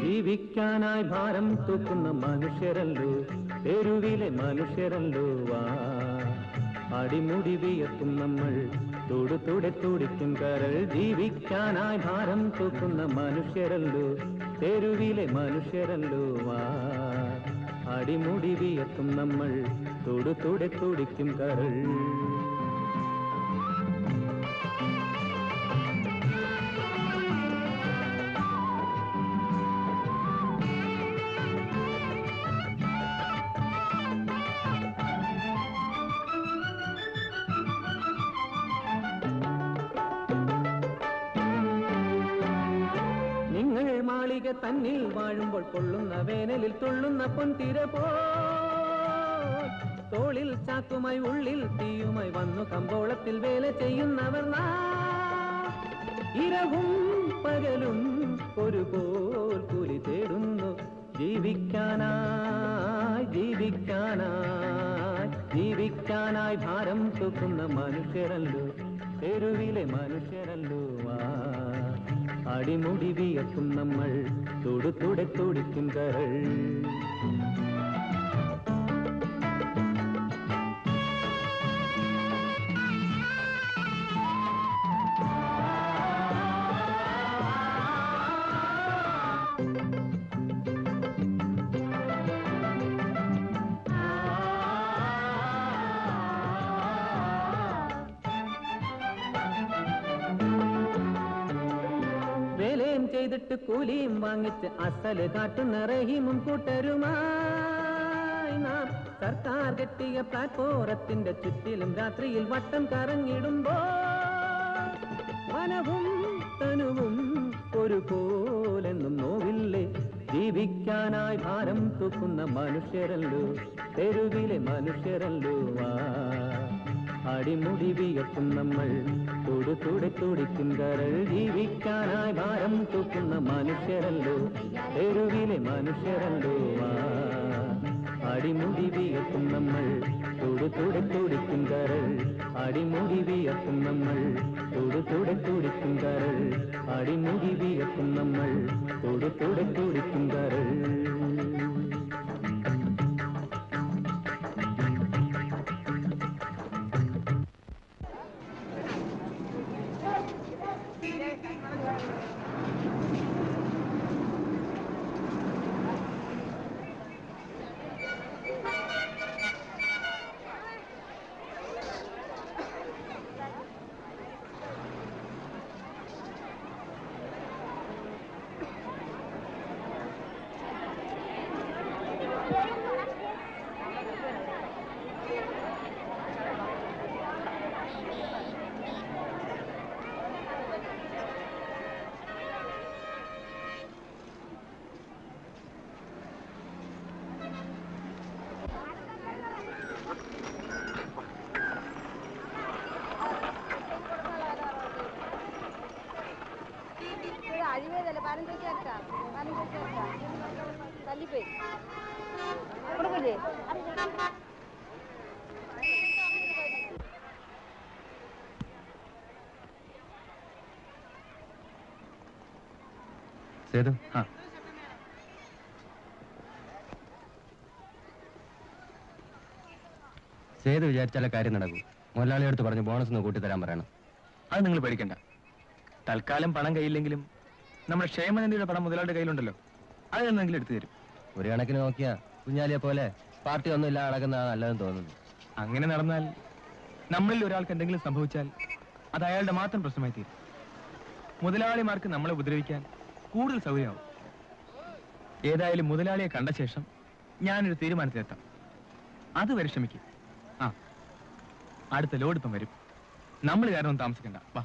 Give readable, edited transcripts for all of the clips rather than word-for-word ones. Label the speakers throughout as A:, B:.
A: ജീവിക്കാനായി ഭാരം തൂക്കുന്ന മനുഷ്യരല്ലോ, തെരുവിലെ മനുഷ്യരല്ലോ. വാ അടിമുടി വിയർത്തും നമ്മൾ, തൊടുതുടെ തുടിക്കും കരൾ. ജീവിക്കാനായി ഭാരം തൂക്കുന്ന മനുഷ്യരല്ലോ, തെരുവിലെ മനുഷ്യരല്ലോ. വാ അടിമുടി വിയർത്തും നമ്മൾ, തൊടുതുടെ തുടിക്കും കരൾ. മാളിക തന്നിൽ വാഴുമ്പോൾ കൊള്ളുന്ന വേനലിൽ തുള്ളുന്ന പൊൻതിര പോ, തോളിൽ ചാക്കുമായി ഉള്ളിൽ തീയുമായി വന്നു കമ്പോളത്തിൽ വേല ചെയ്യുന്നവർ ഇരവും പകലും ഒരുപോൽ കൂലി തേടുന്നു. ജീവിക്കാനായി ജീവിക്കാനായി ജീവിക്കാനായി ഭാരം തൂക്കുന്ന മനുഷ്യരല്ലോ, തെരുവിലെ മനുഷ്യരല്ലോ. അടിമുടി വിയർക്കും നമ്മൾ, തൊടുതുടെ തുടിക്കും കരൾ. വേലയും ചെയ്തിട്ട് കൂലിയും വാങ്ങിച്ച് അസല് കാട്ടുന്ന റഹീമും കൂട്ടരുമായി നാം സർക്കാർ കെട്ടിയ പ്ലാറ്റ്ഫോറത്തിന്റെ ചുറ്റിലും രാത്രിയിൽ വട്ടം കറങ്ങിടുമ്പോ, വനവും തനുവും ഒരുപോലെന്നും നോവില്ലേ. ജീവിക്കാനായി ഭാരം തൂക്കുന്ന മനുഷ്യരല്ലോ, തെരുവിലെ മനുഷ്യരല്ലോ. അടിമുടി വിയർക്കും നമ്മൾ, തൊടുതുടെ തുടിക്കും കരൾ. ജീവിക്കാനായി ഭാരം തൂക്കുന്ന മനുഷ്യരല്ലോ, തെരുവിലെ മനുഷ്യരല്ലോ. അടിമുടി വിയർക്കും നമ്മൾ, തൊടുതുടെ തുടിക്കും കരൾ. അടിമുടി വിയർക്കും നമ്മൾ, തൊടുതുടെ തുടിക്കും കരൾ. അടിമുടി വിയർക്കും നമ്മൾ, തൊടുതുടെ തുടിക്കും കരൾ.
B: അഴിവേതല്ലേ 15 തല്ലിപ്പോയി കൊടുക്കില്ലേ?
C: സേതു, സേതു വിചാരിച്ചാലേ കാര്യം നടക്കൂ. മുതലാളിയെടുത്ത് പറഞ്ഞ് ബോണസ് ഒന്ന് കൂട്ടിത്തരാൻ പറയണം.
D: അത് നിങ്ങൾ പേടിക്കണ്ട. തൽക്കാലം പണം കയ്യില്ലെങ്കിലും നമ്മുടെ ക്ഷേമനിധിയുടെ പണം മുതലാളിയുടെ കയ്യിലുണ്ടല്ലോ, അത് എന്തെങ്കിലും എടുത്തു തരും.
C: ഒരു കണക്കിന് നോക്കിയാ കുഞ്ഞാലിയെ പോലെ പാർട്ടി ഒന്നും ഇല്ല നടക്കുന്നതാണ് നല്ലതെന്ന് തോന്നുന്നു.
D: അങ്ങനെ നടന്നാൽ നമ്മളിൽ ഒരാൾക്ക് എന്തെങ്കിലും സംഭവിച്ചാൽ അത് അയാളുടെ മാത്രം പ്രശ്നമായി തീരും. മുതലാളിമാർക്ക് നമ്മളെ ഉപദ്രവിക്കാൻ കൂടുതൽ സൗകര്യമാവും. ഏതായാലും മുതലാളിയെ കണ്ട ശേഷം ഞാനൊരു തീരുമാനത്തിലെത്താം. അതുവരെ ക്ഷമിക്കും. അടുത്ത ലോഡ് ഇപ്പം വരും. നമ്മൾ കാരണം താമസിക്കണ്ട. വാ.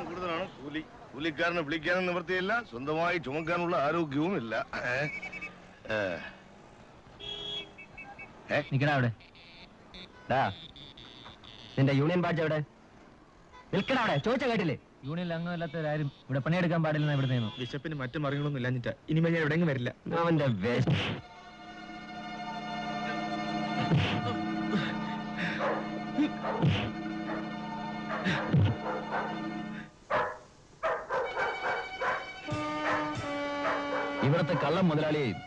E: കൂടുതലാണ് കൂലി. കൂലിക്കാരനെ വിളിക്കാനും നിവൃത്തിയില്ല, സ്വന്തമായി ചുമക്കാനുള്ള ആരോഗ്യവും ഇല്ല.
C: നിക്കടാ അവിടെ. നിന്റെ യൂണിയൻ ബാഡ്ജ് എവിടെ? നിൽക്കടാ അവിടെ. ചോദിച്ച കേട്ടില്ലേ? യൂണിയനിൽ അംഗമല്ലാത്തവരാരും ഇവിടെ പണിയെടുക്കാൻ പാടില്ലെന്ന് ഇവിടെ നിന്നു.
D: വിശപ്പിന് മറ്റു മറികളൊന്നും ഇല്ലാഞ്ഞിട്ടാ ഇനി ഞാൻ എവിടെയെങ്കിലും വരില്ല.
C: അവന്റെ വേസ്റ്റ്. ഇവിടുത്തെ കള്ളം മുതലാളിയെയും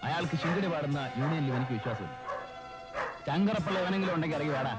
C: അയാൾക്ക് ശിങ്കടി പാടുന്ന യൂണിയനിൽ എനിക്ക് വിശ്വാസമില്ല. ചങ്കറപ്പള്ള എവനെങ്കിലും ഉണ്ടെങ്കിൽ ഇറങ്ങി വാടാ.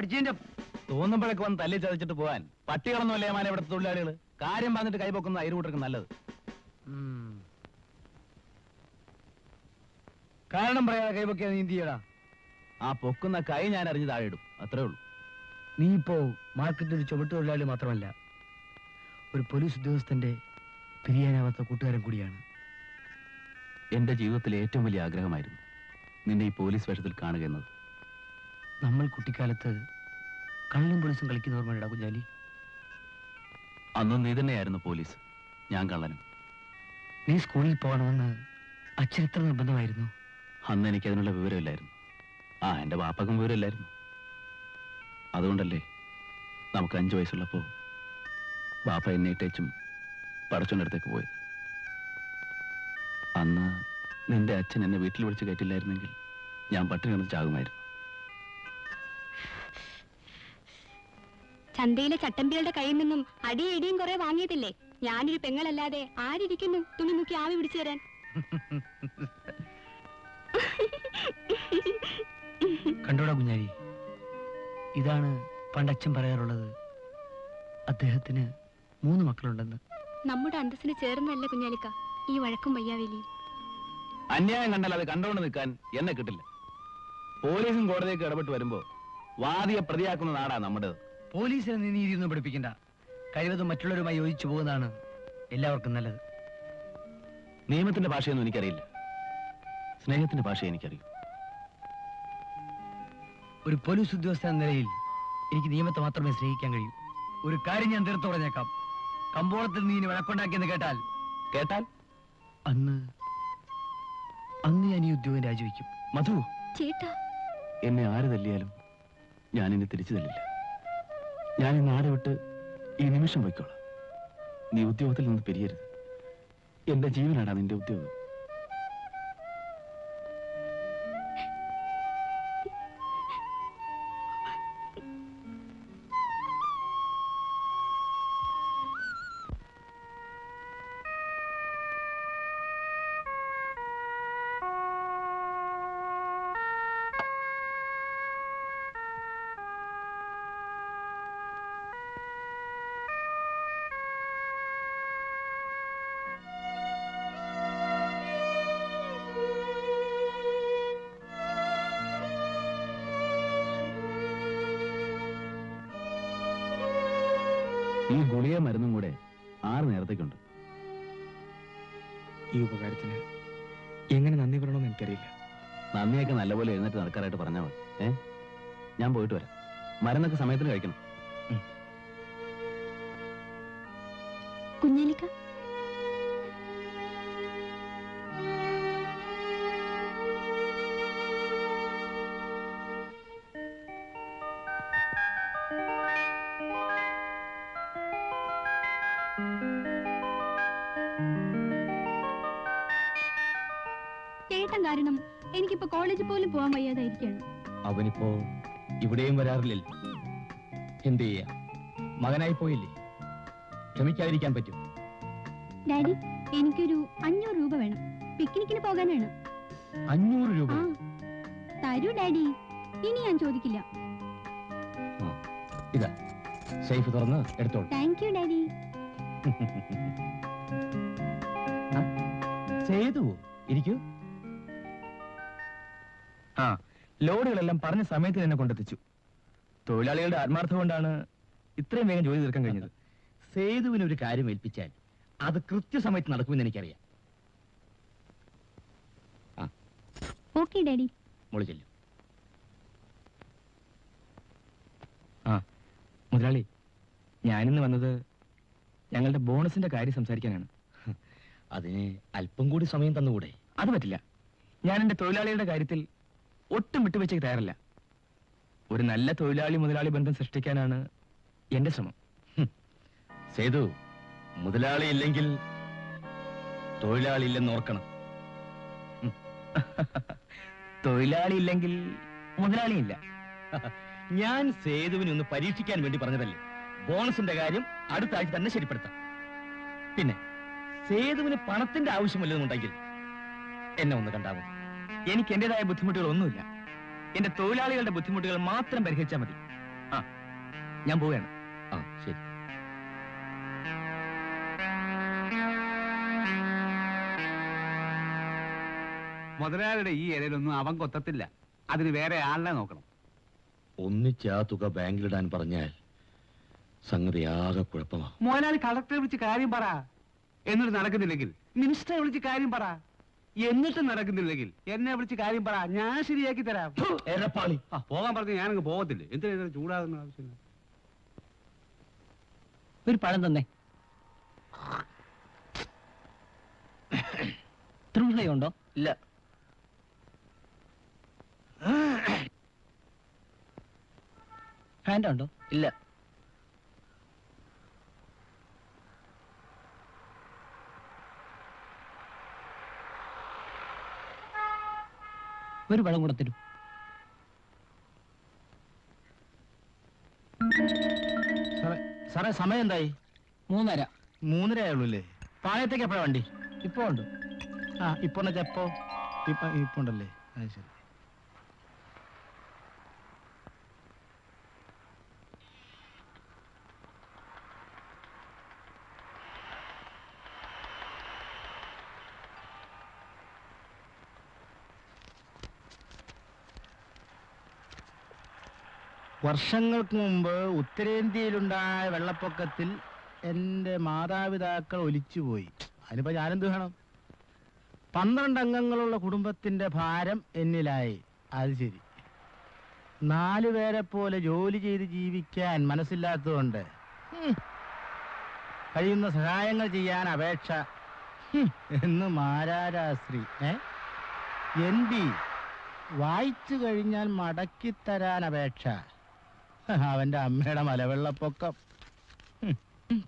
C: അർജന്റ് തോന്നുമ്പോഴൊക്കെ വന്ന് തല്ലി ചതച്ചിട്ട് പോവാൻ പട്ടികളൊന്നുമല്ലേ മാന ഇവിടുത്തെ തൊഴിലാളികള്. കാര്യം പറഞ്ഞിട്ട് കൈപൊക്കുന്ന അയൽക്കൂട്ടർക്ക് നല്ലത്. കാരണം പറയാതെ കൈപൊക്കിയാ നീ എന്ത് ചെയ്യടാ? ആ പൊക്കുന്ന കൈ ഞാൻ അറിഞ്ഞ് താഴെ ഇടും, അത്രേ ഉള്ളൂ. നീ ഇപ്പോ മാർക്കറ്റിൽ ഒരു ചുമട്ട് തൊഴിലാളി മാത്രമല്ല, ഒരു പോലീസ് ഉദ്യോഗസ്ഥന്റെ പിരിയാനാവാത്ത കൂട്ടുകാരൻ കൂടിയാണ്. എന്റെ ജീവിതത്തിലെ ഏറ്റവും വലിയ ആഗ്രഹമായിരുന്നു നിന്നെ ഈ പോലീസ് വേഷത്തിൽ കാണുക എന്നത്. നമ്മൾ കുട്ടിക്കാലത്ത് കള്ളും പോലീസും കളിക്കുന്ന ഓർമ്മയുണ്ടാ കുഞ്ഞാലി? അന്ന് നീ തന്നെയായിരുന്നു പോലീസ്, ഞാൻ കള്ളനും. നീ സ്കൂളിൽ പോകണമെന്ന് അച്ഛൻ എത്ര നിർബന്ധമായിരുന്നു? അന്ന് എനിക്ക് അതിനുള്ള വിവരമില്ലായിരുന്നു. എന്റെ വാപ്പക്കും വിവരമില്ലായിരുന്നു. അതുകൊണ്ടല്ലേ നമുക്ക് 5 വയസ്സുള്ളപ്പോ വാപ്പ എന്നെ ഇട്ടേച്ചും പടച്ചോണ്ടടുത്തേക്ക് പോയത്. അന്ന് നിന്റെ അച്ഛൻ എന്നെ വീട്ടിൽ വിളിച്ച് കയറ്റില്ലായിരുന്നെങ്കിൽ ഞാൻ പട്ടിണി കിടന്ന് ചാകുമായിരുന്നു.
F: ചന്തയിലെ ചട്ടമ്പികളുടെ കയ്യിൽ നിന്നും അടിയും ഇടിയും കുറെ വാങ്ങിയിട്ടില്ലേ? ഞാനൊരു പെങ്ങളല്ലാതെ ആരിയ്ക്കുന്നു തുണി മുക്കി ആവി പിടിച്ചു തരാൻ?
A: കണ്ടോടാ കുഞ്ഞാലി, ഇതാണ് പണ്ടച്ഛൻ പറയാറുള്ളത്. അദ്ദേഹത്തിന് 3 മക്കളുണ്ടെന്ന്.
F: നമ്മുടെ അന്തസ്സിന് ചേർന്നല്ല കുഞ്ഞാലിക്ക ഈ വഴക്കും വയ്യാവേലിയും.
C: അന്യായം കണ്ടാൽ അത് കണ്ടോണ്ട് നിൽക്കാൻ എന്നെ കിട്ടില്ല. പോലീസും കോടതിയൊക്കെ ഇടപെട്ട് വരുമ്പോ വാദിയെ പ്രതിയാക്കുന്ന നാടാ നമ്മുടേത്. പോലീസിനെ നീ നീതിയൊന്നും പഠിപ്പിക്കണ്ട. കഴിവതും മറ്റുള്ളവരുമായി യോജിച്ചു പോകുന്നതാണ് എല്ലാവർക്കും നല്ലത്. നിയമത്തിന്റെ ഭാഷയൊന്നും എനിക്കറിയില്ല, സ്നേഹത്തിന്റെ ഭാഷ എനിക്കറിയും. ഒരു പോലീസ് ഉദ്യോഗസ്ഥ എന്ന നിലയിൽ എനിക്ക് നിയമത്തെ മാത്രമേ സ്നേഹിക്കാൻ കഴിയൂ. ഒരു കാര്യം ഞാൻ തീർത്തു പറഞ്ഞേക്കാം. കമ്പോളത്തിൽ നീ വഴക്കുണ്ടാക്കിയെന്ന് കേട്ടാൽ അന്ന് ഞാൻ ഈ ഉദ്യോഗം രാജിവെക്കും. മധു,
F: ചേട്ടാ,
C: എന്നെ ആര് തല്ലിയാലും ഞാൻ ഇനി തിരിച്ചു തല്ലില്ല. ഞാൻ ഈ നാട് വിട്ട് ഈ നിമിഷം പോയിക്കോളാം. നീ ഉദ്യോഗത്തിൽ നിന്ന് പിരിയരുത്. എന്റെ ജീവനാണ് നിന്റെ ഉദ്യോഗം. ഈ ഗുളിക മരുന്നും കൂടെ 6 നേരത്തേക്കുണ്ട്.
D: ഈ ഉപകാരത്തിന് എങ്ങനെ നന്ദി പറയണമെന്ന് എനിക്കറിയില്ല.
C: നന്ദിയൊക്കെ നല്ലപോലെ എഴുന്നേറ്റ് നടക്കാനായിട്ട് പറഞ്ഞാൽ മതി. ഞാൻ പോയിട്ട് വരാം. മരുന്നൊക്കെ സമയത്തിന് കഴിക്കണം.
F: കുഞ്ഞാലിക്ക, ചേട്ടൻ കാരണം എനിക്കിപ്പോ കോളേജിൽ പോലും പോകാൻ വയ്യാതായിരിക്കാണ്.
C: അവനിപ്പോ ഇവിടെയും വരാറില്ലല്ലോ. എന്ത് ചെയ്യാ, മകനായി പോയില്ലേ, ക്ഷമിക്കാതിരിക്കാൻ പറ്റും.
F: ഡാഡി, എനിക്കൊരു 500 രൂപ വേണം. പിക്നിക്കിന് പോകാനാണ്.
C: 500 രൂപ?
F: ആ, തരൂ ഡാഡി, ഇനി ഞാൻ ചോദിക്കില്ല.
C: ഇതാ, സേഫ് തുറന്ന് എടുത്തോളൂ.
F: Thank you daddy.
C: ചെയ്തു ഇരിക്കൂ.
D: ആ, ലോഡുകളെല്ലാം പറഞ്ഞ സമയത്ത് തന്നെ കൊണ്ടെത്തിച്ചു. തൊഴിലാളികളുടെ ആത്മാർത്ഥം കൊണ്ടാണ് ഇത്രയും വേഗം ജോലി തീർക്കാൻ കഴിഞ്ഞത്.
C: സേതുവിന് ഒരു കാര്യം ഏൽപ്പിച്ചാൽ അത് കൃത്യസമയത്ത് നടക്കുമെന്ന് എനിക്കറിയാം.
F: Okay daddy.
C: മോള് ചെല്ലു.
D: ആ, മുതലാളി, ഞാനിന്ന് വന്നത് ഞങ്ങളുടെ ബോണസിന്റെ കാര്യം സംസാരിക്കാനാണ്.
C: അതിന് അല്പം കൂടി സമയം തന്നുകൂടെ?
D: അത് പറ്റില്ല. ഞാൻ എന്റെ തൊഴിലാളികളുടെ കാര്യത്തിൽ ഒട്ടും വിട്ടുവെച്ചേക്ക് തയ്യാറല്ല. ഒരു നല്ല തൊഴിലാളി മുതലാളി ബന്ധം സൃഷ്ടിക്കാനാണ് എന്റെ ശ്രമം.
C: സേതു, മുതലാളി ഇല്ലെങ്കിൽ തൊഴിലാളി ഇല്ലെന്ന് ഓർക്കണം.
D: തൊഴിലാളി ഇല്ലെങ്കിൽ മുതലാളിയില്ല.
C: ഞാൻ സേതുവിനെ ഒന്ന് പരീക്ഷിക്കാൻ വേണ്ടി പറഞ്ഞതല്ലേ. ബോണസിന്റെ കാര്യം അടുത്ത ആഴ്ച തന്നെ ശരിപ്പെടുത്താം. പിന്നെ സേതുവിന് പണത്തിന്റെ ആവശ്യമില്ലെന്നുണ്ടെങ്കിൽ എന്നെ ഒന്ന് കണ്ടാവും.
D: എനിക്ക് എന്റേതായ ബുദ്ധിമുട്ടുകളൊന്നുമില്ല. എന്റെ തൊഴിലാളികളുടെ ബുദ്ധിമുട്ടുകൾ മാത്രം പരിഹരിച്ചാൽ മതി. ആ, ഞാൻ പോവുകയാണ്.
C: ആ, ശരി.
G: മുതലാളിയുടെ ഈ ഇടയിലൊന്നും അവൻ കൊത്തത്തില്ല. അതിന് വേറെ ആളിനെ നോക്കണം.
C: ഒന്നിച്ച് ആ തുക ബാങ്കിലിടാൻ പറഞ്ഞാൽ സംഗതി ആകെ കുഴപ്പമാ.
G: മുതലാളി കളക്ടറെ വിളിച്ച് കാര്യം പറ. എന്നിട്ട് നടക്കുന്നില്ലെങ്കിൽ മിനിസ്റ്ററെ വിളിച്ച് കാര്യം പറ. എന്നിട്ട് നടക്കുന്നില്ലെങ്കിൽ എന്നെ വിളിച്ച് കാര്യം പറ. ഞാൻ ശരിയാക്കി തരാം.
C: എരപ്പാളി,
G: പോകാൻ പറഞ്ഞ് ഞാനങ്ങ് പോകത്തില്ലേ. എന്തിനാ ചൂടാകുന്ന ആവശ്യമില്ല.
A: ഒരു പഴം തന്നെ. ഉണ്ടോ?
C: ഇല്ല.
A: ഫാൻറ്റ ഉണ്ടോ?
C: ഇല്ല.
A: ഒരു പഴം കൂടെ തരൂ.
C: സാറേ, സമയം എന്തായി?
A: 3:30.
C: 3:30 ആയുള്ളൂ അല്ലേ? പാളയത്തേക്ക് എപ്പോഴാ വണ്ടി?
A: ഇപ്പൊ ഉണ്ട്.
C: ഇപ്പൊ എപ്പോ? ഇപ്പൊ ഉണ്ടല്ലേ? അത് ശരി. വർഷങ്ങൾക്ക് മുമ്പ് ഉത്തരേന്ത്യയിലുണ്ടായ വെള്ളപ്പൊക്കത്തിൽ എൻ്റെ മാതാപിതാക്കൾ ഒലിച്ചുപോയി. അതിനിപ്പോ ഞാനെന്ത് വേണം? 12 അംഗങ്ങളുള്ള കുടുംബത്തിന്റെ ഭാരം എന്നിലായി. അത് ശരി. 4 പേരെ പോലെ ജോലി ചെയ്ത് ജീവിക്കാൻ മനസ്സില്ലാത്തതുകൊണ്ട് കഴിയുന്ന സഹായങ്ങൾ ചെയ്യാൻ അപേക്ഷ എന്ന് മാരാരാശ്രീ NB വായിച്ചു കഴിഞ്ഞാൽ മടക്കിത്തരാൻ അപേക്ഷ. അവന്റെ അമ്മയുടെ മലവെള്ളപ്പൊക്കം.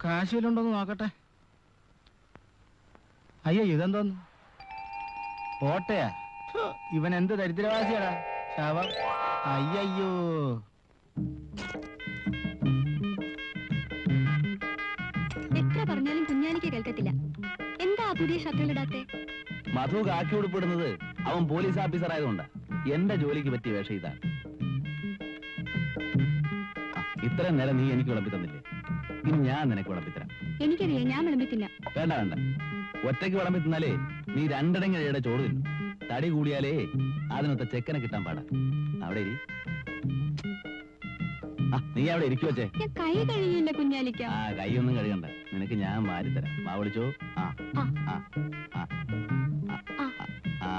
C: കാശിലുണ്ടോന്ന് നോക്കട്ടെ. അയ്യോ, ഇതെന്തോന്നു? ഓട്ടയാ. ഇവൻ എന്ത് ദരിദ്രവാസിയാടാ. ശവം. അയ്യോ,
F: എത്ര പറഞ്ഞാലും കുഞ്ഞാലിക്ക് കേൾക്കത്തില്ല. എന്താ പുതിയ ഷർട്ടുകളിടാത്തെ?
C: മധു കാക്കി ഉടുപ്പിടുന്നത് അവൻ പോലീസ് ഓഫീസർ ആയതുകൊണ്ടാ. എന്റെ ജോലിക്ക് പറ്റിയ വേഷം ഇതാണ്. ഇത്രയും നേരം നീ എനിക്ക് വിളമ്പി തന്നില്ലേ, ഇനി ഞാൻ നിനക്ക് വിളമ്പിത്തരാം.
F: എനിക്കറിയാം, ഞാൻ വിളമ്പത്തില്ല.
C: വേണ്ട വേണ്ട, ഒറ്റയ്ക്ക് വിളമ്പി തിന്നാലേ നീ 2 ഇടയുടെ ചോറ് തിന്നു. തടി കൂടിയാലേ അതിനൊത്ത ചെക്കനെ കിട്ടാൻ പാടാ. അവിടെ ഇരി. നീ അവിടെ ഇരിക്കു വെച്ചേ.
F: ഞാൻ കൈ കഴിയില്ല കുഞ്ഞാലിക്ക.
C: ആ കൈയൊന്നും കഴുകണ്ട, നിനക്ക് ഞാൻ വാരിത്തരാം. വാ വിളിച്ചോ. ആ
F: ആ.
C: ആ ആ
F: ആ.
C: ആ.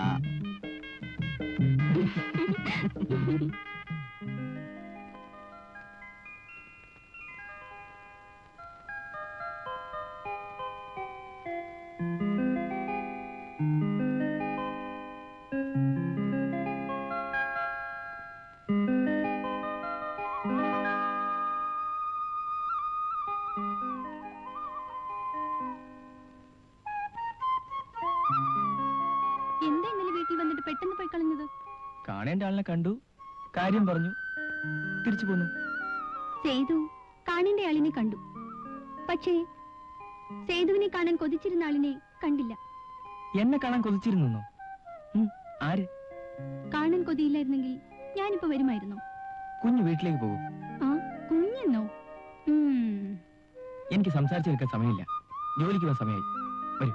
F: എന്താ ഇന്നലെ വീട്ടിൽ വന്നിട്ട് പെട്ടെന്ന് പോയി കളഞ്ഞത്?
D: കാണേണ്ട ആളിനെ കണ്ടു, കാര്യം പറഞ്ഞു, തിരിച്ചു പോന്നു.
F: സേതു കാണേണ്ട ആളിനെ കണ്ടു, പക്ഷേ സേതുവിനെ കാണാൻ കൊതിച്ചിരുന്ന ആളിനെ കണ്ടില്ല.
D: എന്നെ കാണാൻ കൊതിച്ചിരുന്നോ? ആര്?
F: കാണാൻ കൊതിയില്ലായിരുന്നെങ്കിൽ ഞാനിപ്പോ വരുമായിരുന്നു.
D: കുഞ്ഞു വീട്ടിലേക്ക് പോകും.
F: ആ കുഞ്ഞെന്നോ?
D: എനിക്ക് സംസാരിച്ചു നിൽക്കാൻ സമയമില്ല, ജോലിക്ക് പോകാൻ സമയമായി. വരൂ.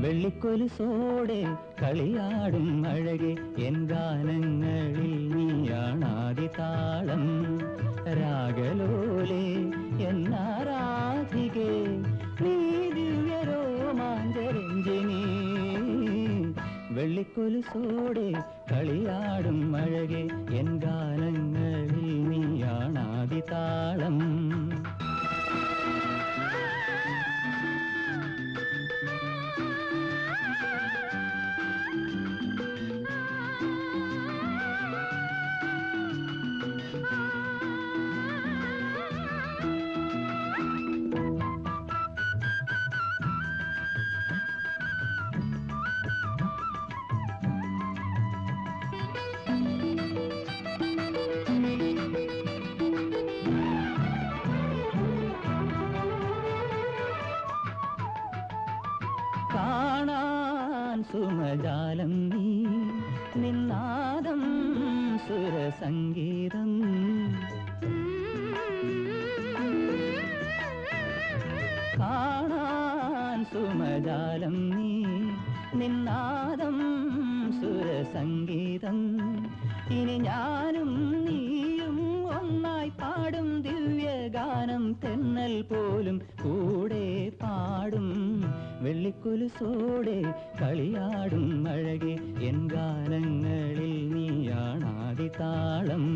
A: വെള്ളിക്കൊലുസോടെ കളിയാടും അഴകെ എൻ ഗാനങ്ങളിൽ നീയാണാദി താളം. രാഗലോലേ എന്നാരാധികേ നീ ദിവ്യരോമാഞ്ചരഞ്ജിനി. വെള്ളിക്കൊലുസോടെ കളിയാടും അഴകെ എൻ ഗാനങ്ങളിൽ നീയാണാദി താളം. കാണാൻ സുമജാലം നീ നിന്നാദം സുരസംഗീതം. കാണാൻ സുമജാലം നീ നിന്നാദം സുരസംഗീതം. ഇനി ഞാനും നീയും ഒന്നായി പാടും ദിവ്യഗാനം. തെന്നൽ പോലും കൂടെ പാടും. വെള്ളിക്കൊലുസോടെ കളിയാടും അഴകെ എൻ ഗാനങ്ങളിൽ നീയാണാദി താളം.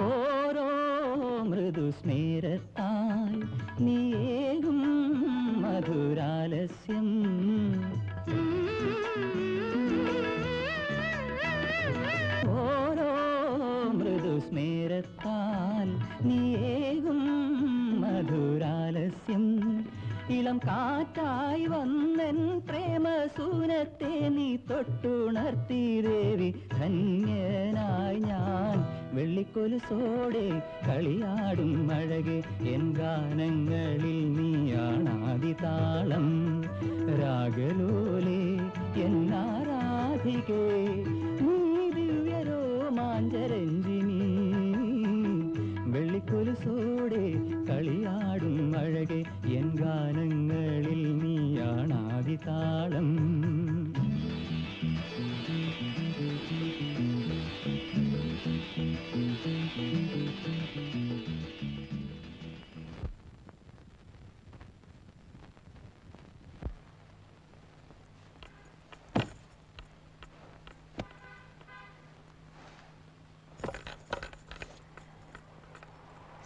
A: ഓരോ മൃദുസ്മേരത്താൽ നീയേകും മധുരാലസ്യം. ഓരോ മൃദുസ്മേരത്താൽ നീയേകും മധുരാലസ്യം. ഇളം കാറ്റായി വന്നൻ പ്രേമസൂനത്തെ നീ തൊട്ടുണർത്തി ദേവി. ധന്യനായി ഞാൻ വെള്ളിക്കൊലുസോടെ കളിയാടും അഴകെ എൻ ഗാനങ്ങളിൽ നീയാണാദി താളം. രാഗലോലേ എന്നാരാധികേ നീ ദിവ്യരോമാഞ്ചരഞ്ജിനി. വെള്ളിക്കൊലുസോടെ കളിയാടും അഴകെ എൻ ഗാനങ്ങളിൽ നീയാണാദി താളം.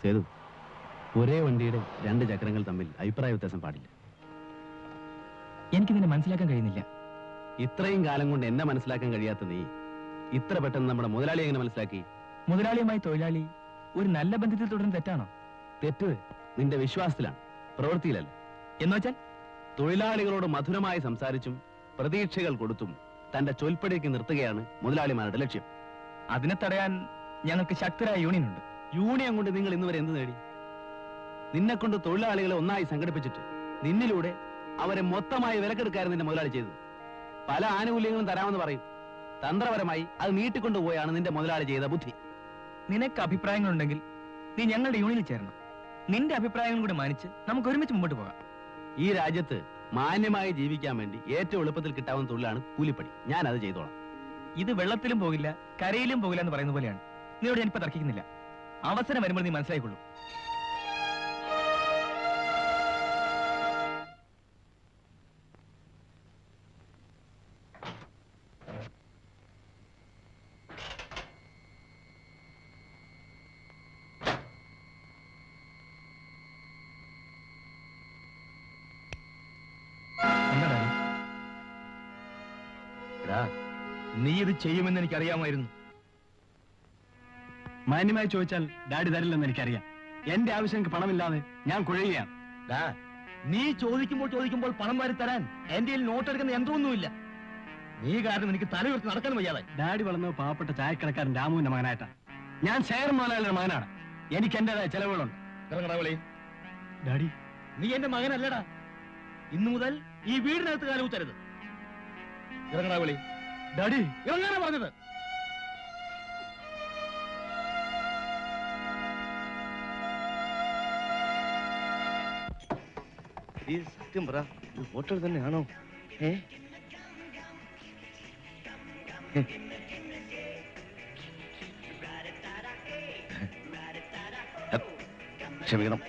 C: സേതു, ഒരേ വണ്ടിയുടെ രണ്ട് ചക്രങ്ങൾ തമ്മിൽ അഭിപ്രായ വ്യത്യാസം പാടില്ല.
D: എനിക്കിതിനെ മനസ്സിലാക്കാൻ കഴിയുന്നില്ല.
C: ഇത്രയും കാലം കൊണ്ട് എന്നെ മനസ്സിലാക്കാൻ കഴിയാത്ത നീ ഇത്ര പെട്ടെന്ന് നമ്മുടെ മുതലാളി എങ്ങനെ മനസ്സിലാക്കി?
D: മുതലാളിയുമായി തൊഴിലാളി ഒരു നല്ല ബന്ധത്തിൽ തുടരുന്ന തെറ്റാണോ?
C: തെറ്റ് നിന്റെ വിശ്വാസത്തിലാണ്, പ്രവൃത്തിയിലല്ല.
D: എന്നുവെച്ചാൽ
C: തൊഴിലാളികളോട് മധുരമായി സംസാരിച്ചും പ്രതീക്ഷകൾ കൊടുത്തും തന്റെ ചൊൽപ്പടിക്ക് നിർത്തുകയാണ് മുതലാളിമാരുടെ ലക്ഷ്യം.
D: അതിനെ തടയാൻ ഞങ്ങൾക്ക് ശക്തരായ യൂണിയൻ ഉണ്ട്.
C: യൂണിയൻ കൊണ്ട് നിങ്ങൾ ഇന്നുവരെ എന്ത് നേടി? നിന്നെ കൊണ്ട് തൊഴിലാളികളെ ഒന്നായി സംഘടിപ്പിച്ചിട്ട് നിന്നിലൂടെ അവരെ മൊത്തമായി വിലക്കെടുക്കാനും നിന്റെ മുതലാളി ചെയ്തത്. പല ആനുകൂല്യങ്ങളും തരാമെന്ന് പറയും. തന്ത്രപരമായി അത് നീട്ടിക്കൊണ്ടുപോയാണ് നിന്റെ മുതലാളി ചെയ്ത ബുദ്ധി.
D: നിനക്ക് അഭിപ്രായങ്ങളുണ്ടെങ്കിൽ നീ ഞങ്ങളുടെ യൂണിയനിൽ ചേരണം. നിന്റെ അഭിപ്രായങ്ങളും കൂടെ മാനിച്ച് നമുക്ക് ഒരുമിച്ച് മുമ്പോട്ട് പോകാം.
C: ഈ രാജ്യത്ത് മാന്യമായി ജീവിക്കാൻ വേണ്ടി ഏറ്റവും എളുപ്പത്തിൽ കിട്ടാവുന്ന തൊഴിലാണ് കൂലിപ്പണി. ഞാൻ അത് ചെയ്തോളാം.
D: ഇത് വെള്ളത്തിലും പോകില്ല കരയിലും പോകില്ല എന്ന് പറയുന്ന പോലെയാണ്. നിന്നോട് ഞാനിപ്പോ തർക്കിക്കുന്നില്ല. അവസരം വരുമ്പോൾ നീ മനസ്സിലായിക്കൊള്ളൂ.
C: നീ ഇത് ചെയ്യുമെന്ന് എനിക്കറിയാമായിരുന്നു.
G: മാന്യമായി ചോദിച്ചാൽ ഡാഡി തരില്ലെന്ന് എനിക്കറിയാം. എന്റെ ആവശ്യങ്ങൾക്ക് പണമില്ലാതെ ഞാൻ കുഴയുകയാണ്.
C: നീ ചോദിക്കുമ്പോൾ പണം വാരി തരാൻ എന്റെ നോട്ടെടുക്കുന്ന യന്ത്രമൊന്നുമില്ല. നീ കാരണം എനിക്ക് തലയുയർത്തി നടക്കാൻ വയ്യാതെ.
G: ഡാഡി വളർന്നത് പാവപ്പെട്ട ചായക്കടക്കാരൻ രാമുവിന്റെ മകനായിട്ടാണ്. ഞാൻ ശേഖർ മുതലാളിയുടെ മകനാണ്. എനിക്ക് എന്റേതായ ചെലവുകളുണ്ട്.
C: ഡാഡി, നീ എന്റെ മകനല്ലടാ. ഇന്നു മുതൽ ഈ വീടിനകത്ത് കാലം ഊത്തരുത്. ഇറങ്ങടാ വിളി.
G: ഡാഡി,
C: ഇറങ്ങാനാ പറഞ്ഞത്.
E: ഈ സത്യം പറ, ഇത് ഹോട്ടൽ തന്നെയാണോ? ക്ഷമിക്കണം.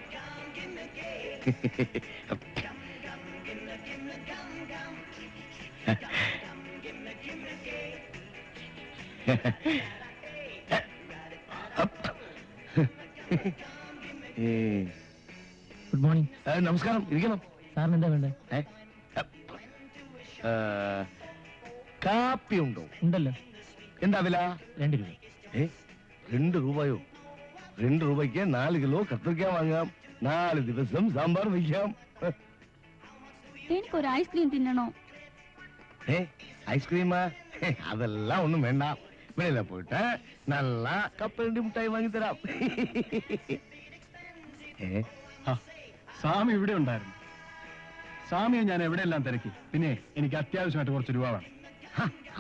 D: Good morning.
E: നമസ്കാരം. ഇരിക്കണം.
D: സാറിന് എന്താ വേണ്ടേ?
E: കാപ്പി ഉണ്ടോ?
D: ഉണ്ടല്ലോ.
E: എന്താ വില?
D: 2 രൂപ.
E: 2 രൂപയോ? 2 രൂപയ്ക്ക് 4 കിലോ കത്തിരിക്ക വാങ്ങാം. 4 ദിവസം സാമ്പാർ വയ്ക്കാം.
F: എനിക്കൊരു ഐസ്ക്രീം തിന്നണോ?
E: ഐസ്ക്രീമാ? അതെല്ലാം ഒന്നും വേണ്ട. വെളിയില പോയിട്ട് നല്ല കപ്പലണ്ടി മുട്ടായി വാങ്ങിത്തരാം.
G: സ്വാമി ഇവിടെ ഉണ്ടായിരുന്നു. സ്വാമിയെ ഞാൻ എവിടെയെല്ലാം തിരക്കി. പിന്നെ എനിക്ക് അത്യാവശ്യമായിട്ട് കുറച്ച് രൂപ വേണം.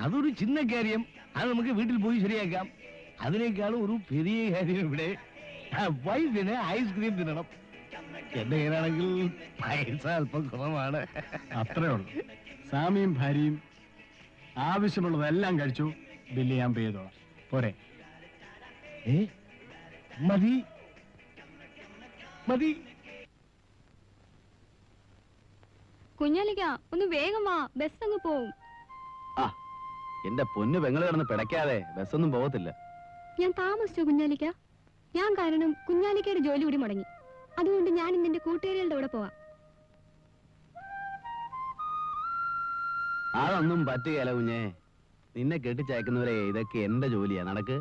E: അതൊരു ചിന്ന കാര്യം. അത് നമുക്ക് വീട്ടിൽ പോയി ശരിയാക്കാം. അതിനേക്കാളും ഒരു പെരിയ കാര്യം ഇവിടെ വൈഫിന് ഐസ്ക്രീം തിന്നണം. എന്റെ കയ്യിലാണെങ്കിൽ പൈസ അല്പം കുറവാണ്.
G: അത്രേ ഉള്ളൂ. സ്വാമിയും ഭാര്യയും ആവശ്യമുള്ളതെല്ലാം കഴിച്ചു. ബില്ല് ഞാൻ പേ ചെയ്തോളാം. പോരെ?
E: മതി മതി.
F: കുഞ്ഞാലിക്ക ഒന്ന് വേഗം വാ, ബസ് അങ്ങ് പോവും.
C: എന്റെ പൊന്നു പെങ്ങള് കിടന്ന് പിടയ്ക്കാതെ ബസ്സൊന്നും പോകത്തില്ല.
F: ഞാൻ താമസിച്ചു കുഞ്ഞാലിക്ക. ഞാൻ കാരണം കുഞ്ഞാലിക്കയുടെ ജോലി കൂടി മുടങ്ങി. അതുകൊണ്ട് ഞാൻ ഇന്ന് എന്റെ കൂട്ടുകാരികളുടെ കൂടെ പോവാം.
C: അതൊന്നും പറ്റുകയല്ല കുഞ്ഞേ. നിന്നെ കെട്ടിച്ചയക്കുന്നവരെ ഇതൊക്കെ എന്റെ ജോലിയാ. നടക്ക്.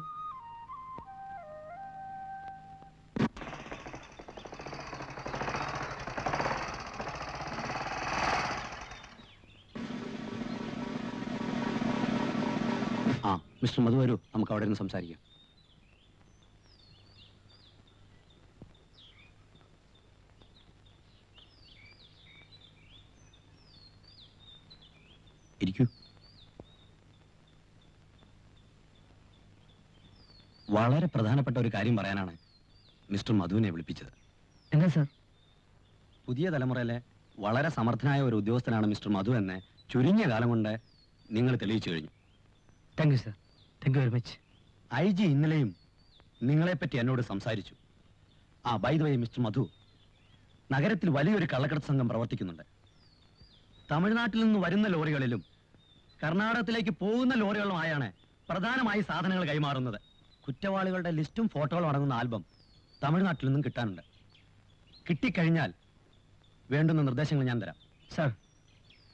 G: മിസ്റ്റർ മധു വരൂ, നമുക്ക് അവിടെ നിന്ന് സംസാരിക്കാം. ഇരിക്കൂ. വളരെ പ്രധാനപ്പെട്ട ഒരു കാര്യം പറയാനാണ് മിസ്റ്റർ മധുവിനെ വിളിപ്പിച്ചത്.
D: എന്താ സാർ?
G: പുതിയ തലമുറയിലെ വളരെ സമർത്ഥനായ ഒരു ഉദ്യോഗസ്ഥനാണ് മിസ്റ്റർ മധു എന്ന് ചുരുങ്ങിയ കാലം കൊണ്ട് നിങ്ങൾ തെളിയിച്ചു കഴിഞ്ഞു.
D: Thank you sir. Thank you very much.
G: IG ഇന്നലെയും നിങ്ങളെപ്പറ്റി എന്നോട് സംസാരിച്ചു. ബൈ ദ വേ മിസ്റ്റർ മധു, നഗരത്തിൽ വലിയൊരു കള്ളക്കടത്ത് സംഘം പ്രവർത്തിക്കുന്നുണ്ട്. തമിഴ്നാട്ടിൽ നിന്ന് വരുന്ന ലോറികളിലും കർണാടകത്തിലേക്ക് പോകുന്ന ലോറികളുമായാണ് പ്രധാനമായി സാധനങ്ങൾ കൈമാറുന്നത്. കുറ്റവാളികളുടെ ലിസ്റ്റും ഫോട്ടോകളും അടങ്ങുന്ന ആൽബം തമിഴ്നാട്ടിൽ നിന്നും കിട്ടാനുണ്ട്. കിട്ടിക്കഴിഞ്ഞാൽ വേണ്ടുന്ന നിർദ്ദേശങ്ങൾ ഞാൻ തരാം.
C: Sir,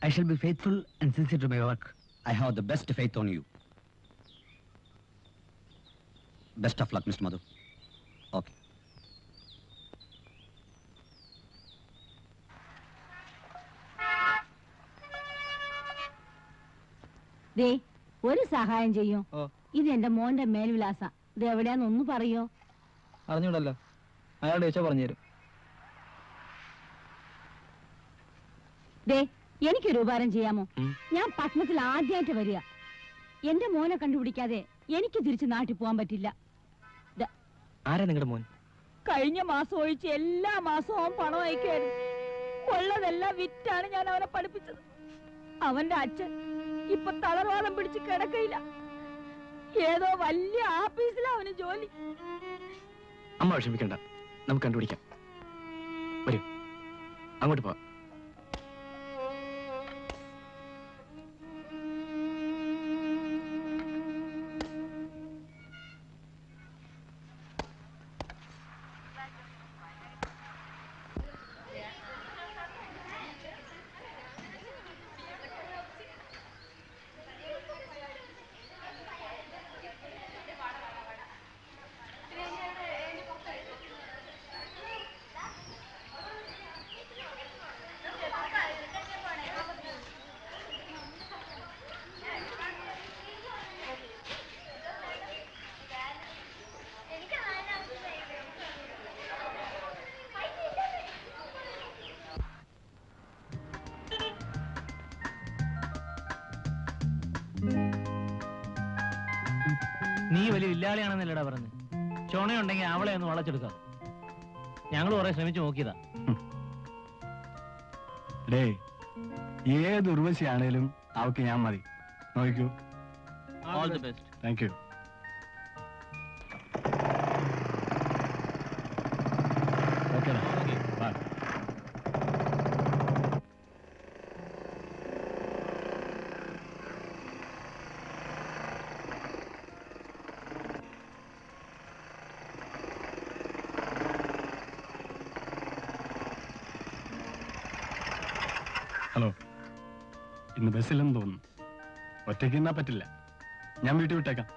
C: I shall be faithful and sincere to my work.
G: I have the best faith on you. Best of luck, Mr. Madhu. Okay.
B: ദേ ഒരു സഹായം ചെയ്യും.
A: ഓ.
B: ഇത് എന്റെ മോന്റെ മേൽവിലാസ. ഇത് എവിടെയാന്ന് ഒന്ന് പറയോ?
A: അറിഞ്ഞൂടല്ലോ, അയാളുടെ ചോദിച്ചാൽ പറഞ്ഞുതരും.
B: ദേ എനിക്കൊരു ഉപകാരം ചെയ്യാമോ? ഞാൻ പട്ടണത്തിൽ ആദ്യമായിട്ട് വരിക. എന്റെ മോനെ കണ്ടുപിടിക്കാതെ എനിക്ക് തിരിച്ച് നാട്ടിൽ പോകാൻ പറ്റില്ല.
C: ആരാ നിങ്ങളുടെ മോൻ?
B: കഴിഞ്ഞ മാസം ഒഴിച്ച് എല്ലാ മാസവും അവൻ പണം അയക്കുമായിരുന്നു. ഉള്ളതെല്ലാം വിറ്റാണ് ഞാൻ അവനെ പഠിപ്പിച്ചത്. അവന്റെ അച്ഛൻ ഇപ്പൊ തളർവാദം പിടിച്ച് കിടക്കയില്ല. ഏതോ വലിയ ആഫീസിലാ അവന് ജോലി.
C: അമ്മ വിഷമിക്കണ്ട, നമുക്ക് കണ്ടുപിടിക്കാം. വരൂ, അങ്ങോട്ട് പോവാം.
H: നീ വലിയ വില്ലാളിയാണെന്നല്ലടാ പറഞ്ഞു. ചുണയുണ്ടെങ്കിൽ അവളെ ഒന്ന് വളച്ചെടുക്കാം. ഞങ്ങൾ കുറെ ശ്രമിച്ചു നോക്കിയതാ.
D: ഡേ, ഏത് ഉർവശിയാണേലും അവക്ക് ഞാൻ മതി. നോക്കൂ.
H: All the best.
D: Thank you. ഓക്കേടാ, ബൈ. ഹലോ, ഇന്ന് ബസ്സില്ലെന്ന് തോന്നുന്നു. ഒറ്റയ്ക്ക് എന്നാ പറ്റില്ല, ഞാൻ വീട്ടിൽ വിട്ടേക്കാം.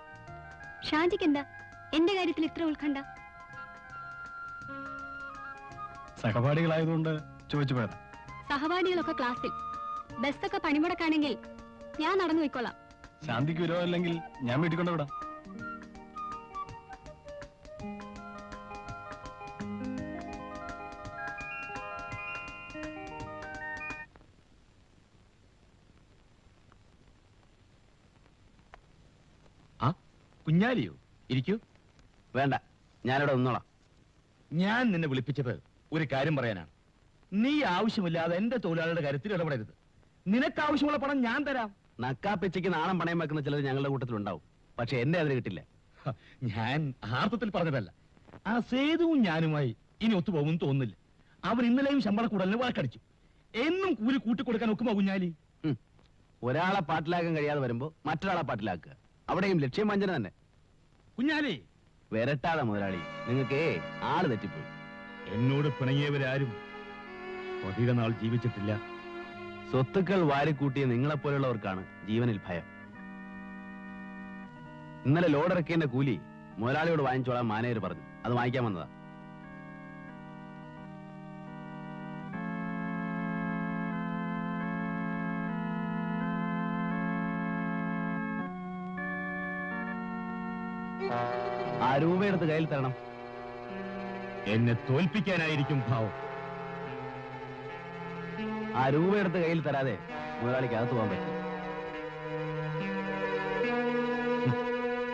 F: ഷാജിക്ക് എന്താ എന്റെ കാര്യത്തിൽ ഇത്ര ഉത്കണ്ഠ?
D: സഹപാഠികളായതുകൊണ്ട് ചോദിച്ചു പോയതാ.
F: സഹപാഠികളൊക്കെ ക്ലാസ്സിൽ, ബസ്സൊക്കെ പണിമുടക്കാണെങ്കിൽ ഞാൻ നടന്നു പോയിക്കോളാം.
D: ശാന്തിക്ക് വിരോധമില്ലെങ്കിൽ ഞാൻ വീട്ടിൽ കൊണ്ടുവിടാം.
E: കുഞ്ഞാലിയോ? ഇരിക്കൂ.
G: വേണ്ട, ഞാനിവിടെ നിന്നോളാം.
E: ഞാൻ നിന്നെ വിളിപ്പിച്ചത് ഒരു കാര്യം പറയാനാണ്. നീ ആവശ്യമില്ലാതെ എന്റെ തൊഴിലാളിയുടെ കാര്യത്തിൽ ഇടപെടരുത്. നിനക്ക് ആവശ്യമുള്ള പണം ഞാൻ തരാം.
G: നക്കാപ്പിച്ചയ്ക്ക് നാണം പണയം വെക്കുന്ന ചിലർ ഞങ്ങളുടെ കൂട്ടത്തിലുണ്ടാവും. പക്ഷെ എന്റെ അതിന് കിട്ടില്ല.
E: ഞാൻ ആർത്ഥത്തിൽ പറഞ്ഞതല്ല. ആ സേതുവും ഞാനുമായി ഇനി ഒത്തുപോകുമെന്ന് തോന്നുന്നില്ല. അവൻ ഇന്നലെയും ശമ്പള കൂടലിന് വഴക്കടിച്ചു. എന്നും കൂലി കൂട്ടിക്കൊടുക്കാൻ ഒക്കുമോ കുഞ്ഞാലി?
G: ഒരാളെ പാട്ടിലാക്കാൻ കഴിയാതെ വരുമ്പോ മറ്റൊരാളെ പാട്ടിലാക്കുക. അവിടെയും ലക്ഷ്യം വഞ്ചന തന്നെ.
E: കുഞ്ഞാലി,
G: വരട്ടാതെ മുതലാളി, നിങ്ങൾക്ക് ആള് തെറ്റിപ്പോയി.
E: എന്നോട് പിണങ്ങിയവരാരും അധിക നാൾ ജീവിച്ചിട്ടില്ല.
G: സ്വത്തുക്കൾ വാരിക്കൂട്ടിയ നിങ്ങളെപ്പോലുള്ളവർക്കാണ് ജീവനിൽ ഭയം. ഇന്നലെ ലോഡിറക്കിയതിന്റെ കൂലി മുതലാളിയോട് വാങ്ങിച്ചോളാൻ മാനേജർ പറഞ്ഞു. അത് വാങ്ങിക്കാൻ വന്നതാ. ആ രൂപയെടുത്ത് കയ്യിൽ തരണം.
E: എന്നെ തോൽപ്പിക്കാനായിരിക്കും ഭാവം.
G: ആ രൂപയെടുത്ത് കയ്യിൽ തരാതെ മുതലാളിക്ക് അകത്ത് പോകാൻ പറ്റും.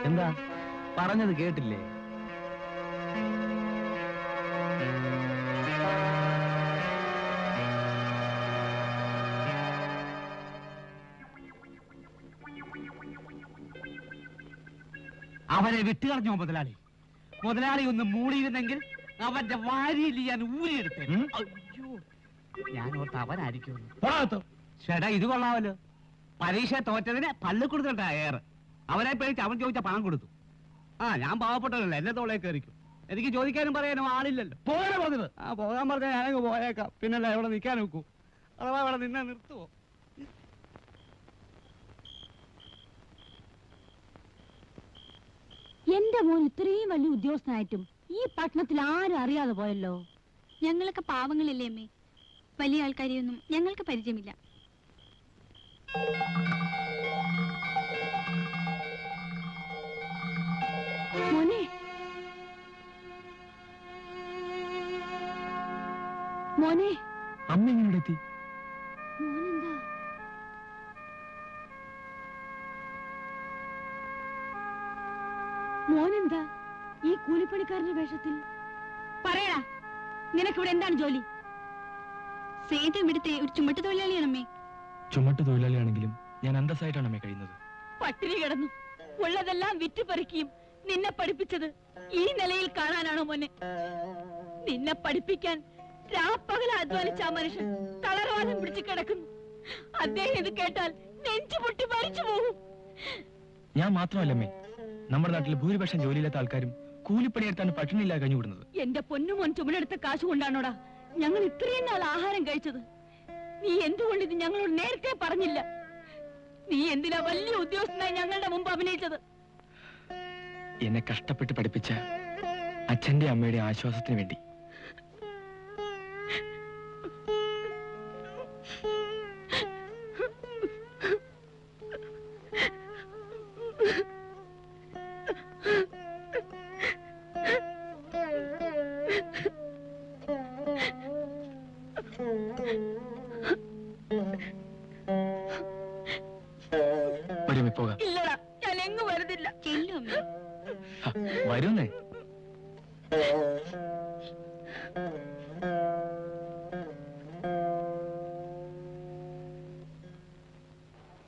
G: എന്താ പറഞ്ഞത് കേട്ടില്ലേ?
H: അവനെ വിട്ടുകളഞ്ഞോ മുതലാളി? മുതലാളി ഒന്ന് മൂടിയിരുന്നെങ്കിൽ അവന്റെ വാരിയിൽ ഞാൻ ഊരിയെടുത്തേ. അയ്യോ, ഞാൻ ഓർത്ത് അവനായിരിക്കും. ചേട്ടാ, ഇത് കൊള്ളാമല്ലോ. പരീക്ഷ തോറ്റതിന് പള്ളി കൊടുത്തിട്ടാ ഏറെ. അവനെ പേടിച്ച് അവൻ ചോദിച്ച പണം കൊടുത്തു. ആ, ഞാൻ പാവപ്പെട്ടതല്ല, എന്നെ തോളേ കയറിക്കും.
C: എനിക്ക് ചോദിക്കാനും പറയാനും ആളില്ലല്ലോ.
E: പോകാനാ പറഞ്ഞത്.
C: ആ പോകാൻ പറഞ്ഞാൽ ഞാനങ്ങ് പോയേക്കാം. പിന്നല്ല ഇവിടെ നിൽക്കാൻ നോക്കൂ. അഥവാ ഇവിടെ നിന്നെ നിർത്തുവോ?
B: എന്റെ മോൻ ഇത്രയും വലിയ ഉദ്യോഗസ്ഥനായിട്ടും ഈ പട്ടണത്തിൽ ആരും അറിയാതെ പോയല്ലോ.
F: ഞങ്ങളൊക്കെ പാവങ്ങളില്ലേ അമ്മേ, വലിയ ആൾക്കാരെയൊന്നും ഞങ്ങൾക്ക് പരിചയമില്ല.
B: മോനെ, മോനെ,
D: അമ്മ എങ്ങനെ എത്തി?
B: മോനെന്താ? മോനെന്താ ഈ കൂലിപ്പണിക്കാരന്റെ വേഷത്തിൽ? പറയടാ, നിനക്കിവിടെ എന്താണ് ജോലി?
F: സേതു ഇവിടുത്തെ ഒരു ചുമട്ട് തൊഴിലാളിയാണമ്മേ.
D: ചുമട്ട് തൊഴിലാളിയാണെങ്കിലും ഞാൻ അന്തസ്സായിട്ടാണ് അമ്മ കഴിയുന്നത്.
B: പട്ടിണി കിടന്നു ഉള്ളതെല്ലാം വിറ്റുപറിക്കുകയും നിന്നെ പഠിപ്പിച്ചത് ഈ നിലയിൽ കാണാനാണോ മോനെ? നിന്നെ പഠിപ്പിക്കാൻ രാപ്പകല അധ്വാനിച്ച ആ മനുഷ്യൻ തളർവാദം പിടിച്ചു കിടക്കുന്നു. അദ്ദേഹം ഇത് കേട്ടാൽ നെഞ്ചു പൊട്ടി മരിച്ചു പോകും.
D: ഞാൻ മാത്രമല്ലമ്മേ, നമ്മുടെ നാട്ടിൽ ഭൂരിപക്ഷം ജോലിയില്ലാത്ത ആൾക്കാരും കൂലിപ്പണിയെടുത്താണ് പട്ടിണിയില്ലാതെ കഴിഞ്ഞുകൂടുന്നത്.
B: എന്റെ പൊന്നുമോൻ ചുമടെടുത്ത കാശ് കൊണ്ടാണോടാ ഞങ്ങൾ ഇത്രയും നാൾ ആഹാരം കഴിച്ചത്? നീ എന്തുകൊണ്ട് ഇത് ഞങ്ങളോട് നേരത്തെ പറഞ്ഞില്ല? നീ എന്തിനാ വലിയ ഉദ്യോഗസ്ഥനായി ഞങ്ങളുടെ മുമ്പ് അഭിനയിച്ചത്?
D: എന്നെ കഷ്ടപ്പെട്ട് പഠിപ്പിച്ച അച്ഛന്റെ അമ്മയുടെ ആശ്വാസത്തിന് വേണ്ടി. വരുമേ പോകാം.
B: ഇല്ലടാ, ഞാൻ എങ്ങും വരുന്നില്ല.
F: ചെല്ലു അമ്മേ.
D: വരുന്നേ.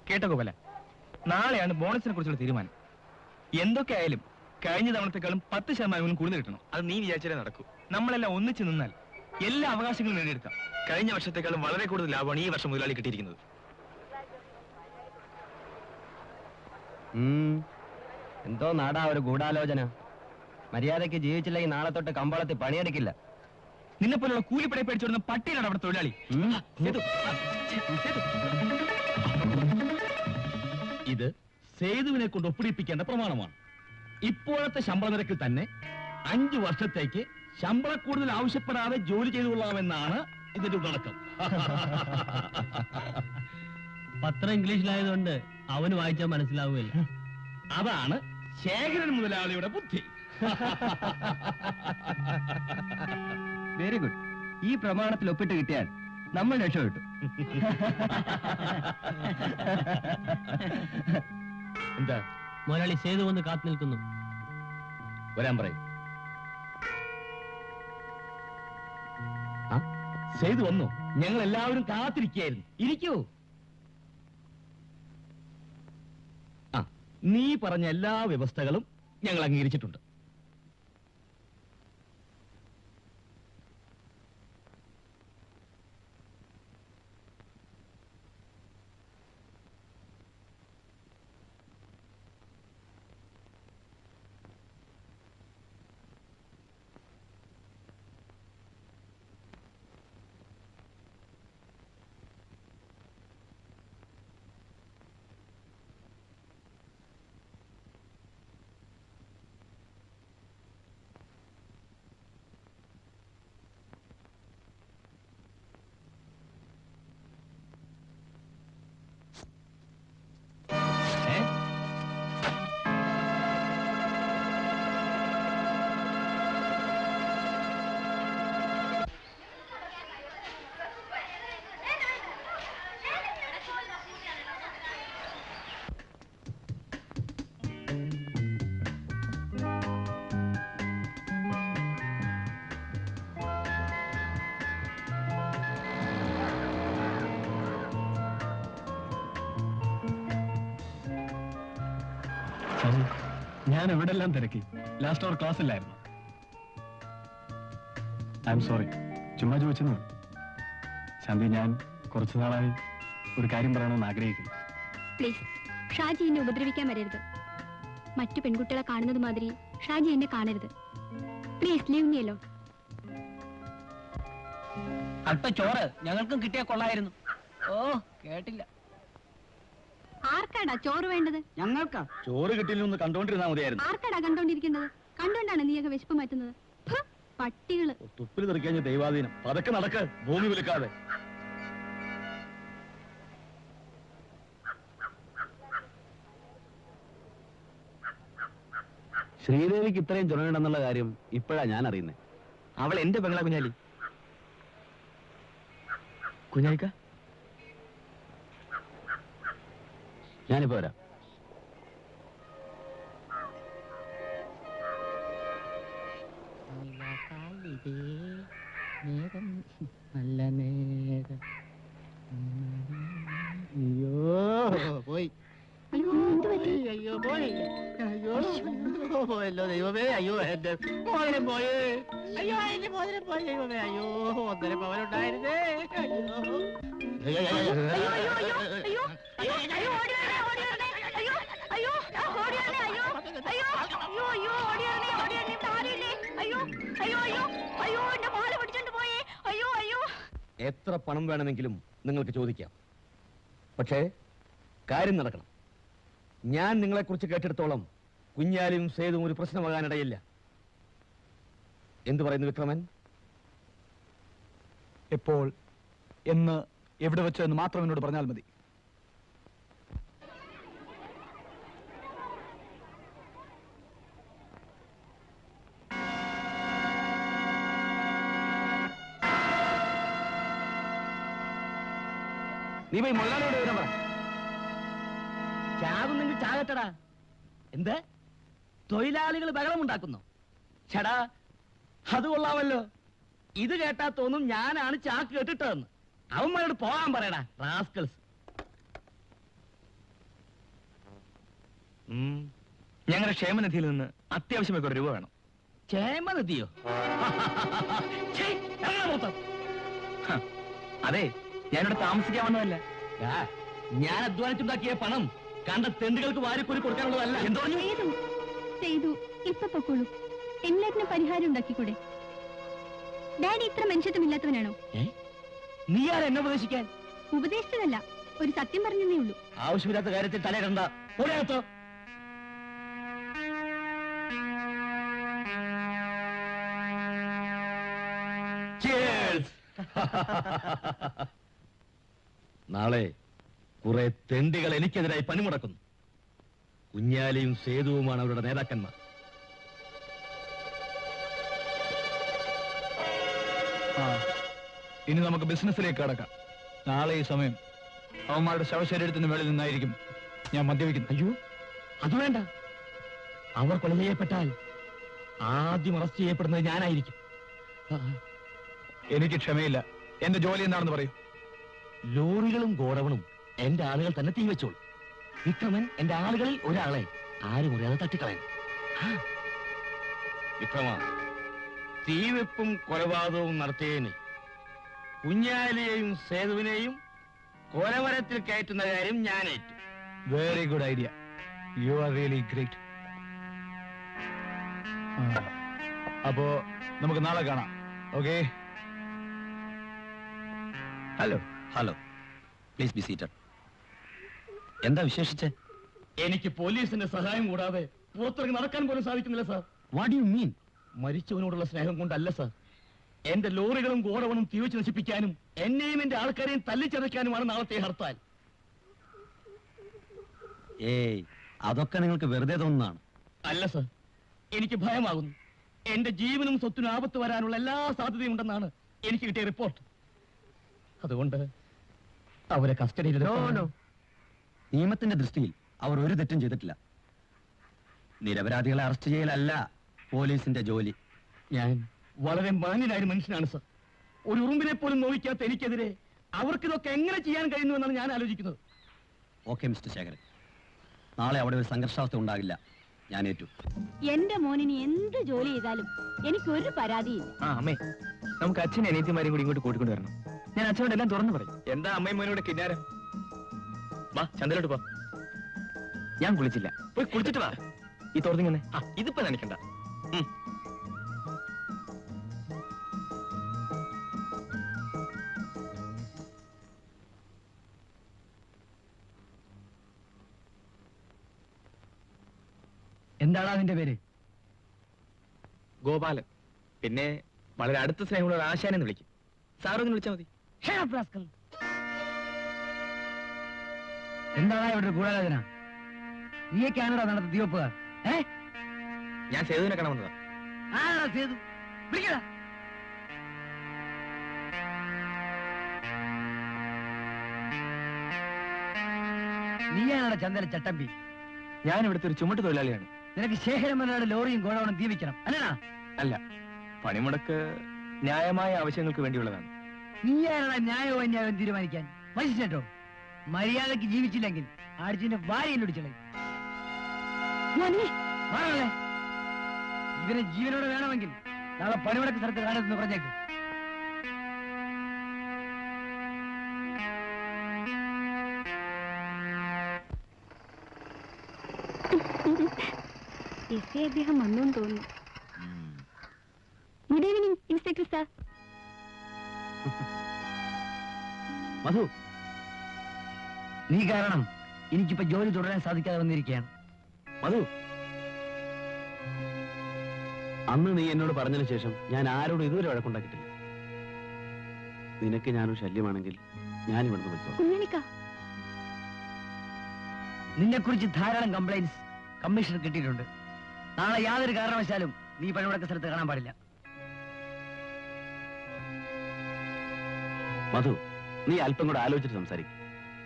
D: കേട്ടോ ഗോപാല, നാളെയാണ് ബോണസിനെ കുറിച്ചുള്ള തീരുമാനം. എന്തൊക്കെ ആയാലും കഴിഞ്ഞ തവണത്തെക്കാളും 10% കൂടുതൽ കിട്ടണം. അത് നീ വിചാരിച്ചാലേ നടക്കൂ. നമ്മളെല്ലാം ഒന്നിച്ചു നിന്നാൽ എല്ലാ അവകാശങ്ങളും നേടിയെടുക്കാം. കഴിഞ്ഞ വർഷത്തെക്കാളും വളരെ കൂടുതൽ ലാഭമാണ് ഈ വർഷം മുതലാളി കിട്ടിയിരിക്കുന്നത്.
C: എന്തോ നാടാ ഒരു ഗൂഢാലോചന. മര്യാദയ്ക്ക് ജീവിച്ചില്ലെങ്കിൽ നാളെ തൊട്ട് കമ്പോളത്തിൽ പണിയെടുക്കില്ല.
D: നിന്നെ പോലുള്ള കൂലിപ്പടയെ പേടിച്ചോടുന്ന പട്ടിയിലാണ് അവിടെ തൊഴിലാളി.
E: ഇത് സേതുവിനെ കൊണ്ട് ഒപ്പിടിപ്പിക്കേണ്ട പ്രമാണമാണ്. ഇപ്പോഴത്തെ ശമ്പള നിരക്കിൽ തന്നെ 5 വർഷത്തേക്ക് ശമ്പള കൂടുതൽ ആവശ്യപ്പെടാതെ ജോലി ചെയ്തുകൊള്ളാമെന്നാണ് ഇതിന്റെ ഉള്ളടക്കം.
C: പത്രം ഇംഗ്ലീഷിലായതുകൊണ്ട് അവന് വായിച്ചാൽ മനസ്സിലാവുകയില്ല.
E: അതാണ് ശേഖരൻ മുതലാളിയുടെ ബുദ്ധി.
C: Very good. ഈ പ്രമാണത്തിൽ ഒപ്പിട്ട് കിട്ടിയാൽ നമ്മൾ രക്ഷപ്പെട്ടു.
E: എന്താ
C: മുതലാളി സേതു വന്ന് കാത്തു നിൽക്കുന്നു.
E: വരാൻ പറയും. സേതു വന്നു. ഞങ്ങൾ എല്ലാവരും കാത്തിരിക്കുകയായിരുന്നു. ഇരിക്കൂ. നീ പറഞ്ഞ എല്ലാ വ്യവസ്ഥകളും ഞങ്ങൾ അംഗീകരിച്ചിട്ടുണ്ട്.
D: ഞാൻ എവിടെല്ലാം തിരക്കി. ലാസ്റ്റ് അവർ ക്ലാസ്സിലായിരുന്നു. I'm sorry. ചുമ്മാ ചോദിച്ചെന്നു. ശാന്തി, ഞാൻ കുറച്ചു നാളായി ഒരു കാര്യം പറയണമെന്ന് ആഗ്രഹിക്കുന്നു.
F: പ്ലീസ്, ഷാജി എന്നെ ഉപദ്രവിക്കാൻ വരരുത്. മറ്റു പെൺകുട്ടികളെ കാണുന്നത് മാതിരി ഷാജി എന്നെ കാണരുത്. Please leave me alone.
H: അല്പ ചോറ് ഞങ്ങൾക്കും കിട്ടിയാ കൊള്ളായിരുന്നു. ഓ കേട്ടില്ല.
F: ആർക്കാടാ ചോറ് വേണ്ടത്?
C: ഞങ്ങൾക്കാ.
G: ചോറ് കിട്ടിയില്ലെന്ന് കണ്ടോണ്ടിരുന്നാ മതിയായിരുന്നു.
F: ആർക്കാടാ കണ്ടോണ്ടിരിക്കേണ്ടത്? കണ്ടോണ്ടാണ് നീയൊക്കെ വിശപ്പ് മാറ്റുന്നത്. ഫു, പട്ടികള്.
G: തുപ്പിൽ തെറിക്കഴിഞ്ഞ ദൈവാധീനം. പതക്കെ നടക്ക്, ഭൂമി വിലക്കാതെ.
C: ശ്രീദേവിക്ക് ഇത്രയും ചുണയുണ്ടെന്നുള്ള കാര്യം ഇപ്പോഴാ ഞാൻ അറിയുന്നത്.
D: അവൾ എന്റെ പെങ്ങളാ കുഞ്ഞാലി. കുഞ്ഞാലിക്ക,
C: ഞാനിപ്പോ വരാം.
H: നല്ല നേരം.
E: അയ്യോ പോയി.
F: അയ്യോ, എന്ത് പറ്റി?
E: അയ്യോ പോയി. അയ്യോ പോയല്ലോ ദൈവമേ. അയ്യോ എന്റെ മോതിരം പോയേ. അയ്യോ എന്റെ മോതിരം പോയി ദൈവമേ. അയ്യോ 1.5 പവനുണ്ടായിരുന്നേ. അയ്യോ
F: അയ്യോ, അയ്യോ, അയ്യോ, അയ്യോ, അയ്യോ, അയ്യോ, ഓടി വരണേ, ഓടി വരണേ. അയ്യോ, അയ്യോ, ഓടി വരണേ, അയ്യോ, അയ്യോ, അയ്യോ, അയ്യോ, ഓടി വരണേ, ഓടി വരണേ. ഇവിടെ ആരുമില്ലേ? അയ്യോ, അയ്യോ, അയ്യോ, അയ്യോ, എന്റെ മാല പിടിച്ചോണ്ട് പോയേ. അയ്യോ, അയ്യോ.
G: എത്ര പണം വേണമെങ്കിലും നിങ്ങൾക്ക് ചോദിക്കാം. പക്ഷേ കാര്യം നടക്കണം. ഞാൻ നിങ്ങളെക്കുറിച്ച് കേട്ടിടത്തോളം കുഞ്ഞാലിയും സേതുവും ഒരു പ്രശ്നമാകാനിടയില്ല. എന്തു പറയുന്നു വിക്രമൻ?
C: എപ്പോൾ, എന്ന്, എവിടെ വെച്ച് എന്ന് മാത്രം എന്നോട് പറഞ്ഞാൽ മതി. നീ പോയി മുതലാളിയോട് വിവരം പറ.
E: ചാകുന്നെങ്കിൽ ചാകട്ടടാ. എന്ത് തൊഴിലാളികൾ ബഹളമുണ്ടാക്കുന്നു? ചേടാ അത് കൊള്ളാമല്ലോ. ഇത് കേട്ടാ തോന്നും ഞാനാണ് ചാക്ക് കേട്ടിട്ടതെന്ന്. അവന്മാരോട് പോകാൻ പറയടാ റാസ്കൽസ്.
D: ഞങ്ങളുടെ ക്ഷേമനിധിയിൽ നിന്ന് അത്യാവശ്യമായി ഒരു രൂപ വേണം.
E: ക്ഷേമനിധിയോ? ഛേ, ഇറങ്ങടാ പുറത്ത്.
D: ഹ, അതെ, ഞാനിവിടെ താമസിക്കാൻ വന്നതല്ല.
E: ആ, ഞാൻ അധ്വാനിച്ചുണ്ടാക്കിയ പണം കണ്ട തെണ്ടുകൾക്ക് വാരിക്കൂരി കൊടുക്കാനുള്ളതല്ല. എന്തോ
F: ചെയ്തു, ചെയ്തു. ഇപ്പൊ പൊക്കോളൂ. എല്ലാത്തിനും പരിഹാരം ഉണ്ടാക്കിക്കൂടെ? ഡാഡി ഇത്ര മനുഷ്യത്വമില്ലാത്തവനാണോ?
E: നീ ആരെ എന്നെ ഉപദേശിക്കാൻ?
F: ഉപദേശിച്ചതല്ല, ഒരു സത്യം പറഞ്ഞതേ ഉള്ളൂ.
E: ആവശ്യമില്ലാത്ത കാര്യത്തിൽ തല കണ്ട ഓടിയകത്തോ. നാളെ കുറെ തെണ്ടികൾ എനിക്കെതിരായി പണിമുടക്കുന്നു. കുഞ്ഞാലിയും സേതുവുമാണ് അവരുടെ നേതാക്കന്മാർ.
C: ഇനി നമുക്ക് ബിസിനസ്സിലേക്ക് കടക്കാം. നാളെ ഈ സമയം അവന്മാരുടെ ശവശരീരത്തിന് മേളിൽ നിന്നായിരിക്കും ഞാൻ മദ്യപിക്കുന്നത്.
E: അയ്യോ അത് വേണ്ട. അവർ കൊല ചെയ്യപ്പെട്ടാൽ ആദ്യം അറസ്റ്റ് ചെയ്യപ്പെടുന്നത് ഞാനായിരിക്കും.
C: എനിക്ക് ക്ഷമയില്ല. എന്റെ ജോലി എന്താണെന്ന് പറയൂ.
E: ലോറികളും ഗോഡവണും എന്റെ ആളുകൾ തന്നെ തീവെച്ചോളൂ. വിക്രമൻ എന്റെ ആളുകളിൽ ഒരാളെ ആരും അറിയാതെ തട്ടിക്കളയാൻ. വിക്രമ, തീവെപ്പും കൊലപാതകവും നടത്തിയതിന് കുഞ്ഞാലിയെയും സേതുവിനെയും കൊലമരത്തിൽ കയറ്റുന്ന കാര്യം ഞാനേറ്റു.
C: Very good idea. You are really great. അപ്പോ നമുക്ക് നാളെ കാണാം. Okay?
G: Hello hello, please be seated. എന്താ വിശേഷിച്ച്?
E: എനിക്ക് പോലീസിന്റെ സഹായം കൂടാതെ പുറത്തിറങ്ങി നടക്കാൻ പോലും സാധിക്കുന്നില്ല സാർ.
G: What you mean?
E: മരിച്ചവനോടുള്ള സ്നേഹം കൊണ്ടല്ല സാർ. എന്റെ ലോറികളും ഗോഡവണും തീവച്ച് നശിപ്പിക്കാനും എന്നെയും എന്റെ ആൾക്കാരെയും തല്ലിച്ചതയ്ക്കാനുമാണ് നാളത്തെ ഹർത്താൽ.
G: ഏയ്, അതൊക്കെ നിങ്ങൾക്ക് വെറുതെ തോന്നുന്നതാണ്.
E: അല്ല സാർ, എനിക്ക് ഭയമാകുന്നു. എന്റെ ജീവനും സ്വത്തിനും ആപത്ത് വരാനുള്ള എല്ലാ സാധ്യതയും ഉണ്ടെന്നാണ് എനിക്ക് കിട്ടിയ റിപ്പോർട്ട്. അതുകൊണ്ട് അവരെ കസ്റ്റഡിയിൽ
G: നിയമത്തിന്റെ ദൃഷ്ടിയിൽ അവർ ഒരു തെറ്റും ചെയ്തിട്ടില്ല. നിരപരാധികളെ അറസ്റ്റ് ചെയ്യലല്ല പോലീസിന്റെ ജോലി.
E: ഞാൻ വളരെ മാന്യനായ മനുഷ്യനാണ് സർ. ഒരു ഉറുമ്പിനെ പോലും നോവിക്കാത്ത എനിക്കെതിരെ അവർക്കിതൊക്കെ എങ്ങനെ ചെയ്യാൻ കഴിയുന്നുവെന്നാണ് ഞാൻ ആലോചിക്കുന്നത്.
G: ഓക്കെ മിസ്റ്റർ ശേഖരൻ, നാളെ അവിടെ ഒരു സംഘർഷാവസ്ഥ ഉണ്ടാകില്ല. ഞാൻ ഏറ്റു.
B: എന്റെ മോനിനി എന്ത് ജോലി ചെയ്താലും എനിക്കൊരു പരാതിയില്ല.
D: ആ അമ്മേ, നമുക്ക് അച്ഛനും അനിയത്തിമാരെയും കൂടി ഇങ്ങോട്ട് കൂട്ടിക്കൊണ്ട് വരണം. ഞാൻ അച്ഛനോട് എല്ലാം തുറന്നു പറയും. എന്താ അമ്മയും മോനോട് കിന്നാരം? വാ ചന്തലോട്ട് പോ. ഞാൻ കുളിച്ചില്ല, പോയി കുളിച്ചിട്ട് വാ. ഈ തോർത്തിങ്ങനെ ഇതിപ്പോ നനയ്ക്കണ്ട.
C: എന്താണ് അതിന്റെ പേര്?
D: ഗോപാലൻ. പിന്നെ വളരെ അടുത്ത സ്നേഹമുള്ള ഒരു ആശാനെന്ന് വിളിക്കും. സാറൊന്ന് വിളിച്ചാൽ മതി.
C: എന്താണ് ഇവിടെ ഒരു ഗൂഢാലോചന? നീയൊക്കെയാണോ നടത്ത തീവപ്പുകാർ?
D: ഞാൻ സേതുവിനെ കാണാൻ വന്നതാ.
C: ആരാ സേതു? വിളിക്കടാ. നീയാണോ ചന്ദന ചട്ടമ്പി?
D: ഞാൻ ഇവിടുത്തെ ഒരു ചുമട്ട് തൊഴിലാളിയാണ്.
C: നിനക്ക് ശേഖരമനയുടെ ലോറിയും ഗോഡൌണും ദീപിക്കണം അല്ലടാ?
D: അല്ല, പണിമുടക്ക് ന്യായമായ ആവശ്യങ്ങൾക്ക് വേണ്ടിയുള്ളതാണ്.
C: നീയാണോ ന്യായവും അന്യായവും തീരുമാനിക്കാൻ? മനുഷ്യട്ടോ, മര്യാദക്ക് ജീവിച്ചില്ലെങ്കിൽ ആഴ്ചന്റെ വാരിയിൽ ഒടിച്ചളയും. ഇവനെ ജീവനോടെ വേണമെങ്കിൽ നാളെ പണിമുടക്ക് സ്ഥലത്ത് കാണുമെന്ന് പറഞ്ഞേക്ക്.
F: അദ്ദേഹം വന്നു തോന്നുന്നു. Good evening inspector sir.
C: Madhu, നീ കാരണം എനിക്കിപ്പോ ജോലി തുടരാൻ സാധിക്കാതെ വന്നിരിക്കുകയാണ്.
G: മധു, അന്ന് നീ എന്നോട് പറഞ്ഞതിന് ശേഷം ഞാൻ ആരോടും ഇതുവരെ വഴക്കുണ്ടാക്കിയിട്ടില്ല. നിനക്ക് ഞാനൊരു ശല്യമാണെങ്കിൽ ഞാൻ ഇവിടുന്ന് പോയിക്കോളാം.
F: കുഞ്ഞാലിക്ക,
C: നിന്നെ കുറിച്ച് ധാരാളം കംപ്ലൈന്റ്സ് കമ്മീഷണർ കിട്ടിയിട്ടുണ്ട്. നാളെ യാതൊരു കാരണവശാലും നീ പണിമുടക്ക സ്ഥലത്ത് കാണാൻ പാടില്ല.
G: മധു, നീ അല്പം കൂടെ ആലോചിച്ചിട്ട് സംസാരിക്കും.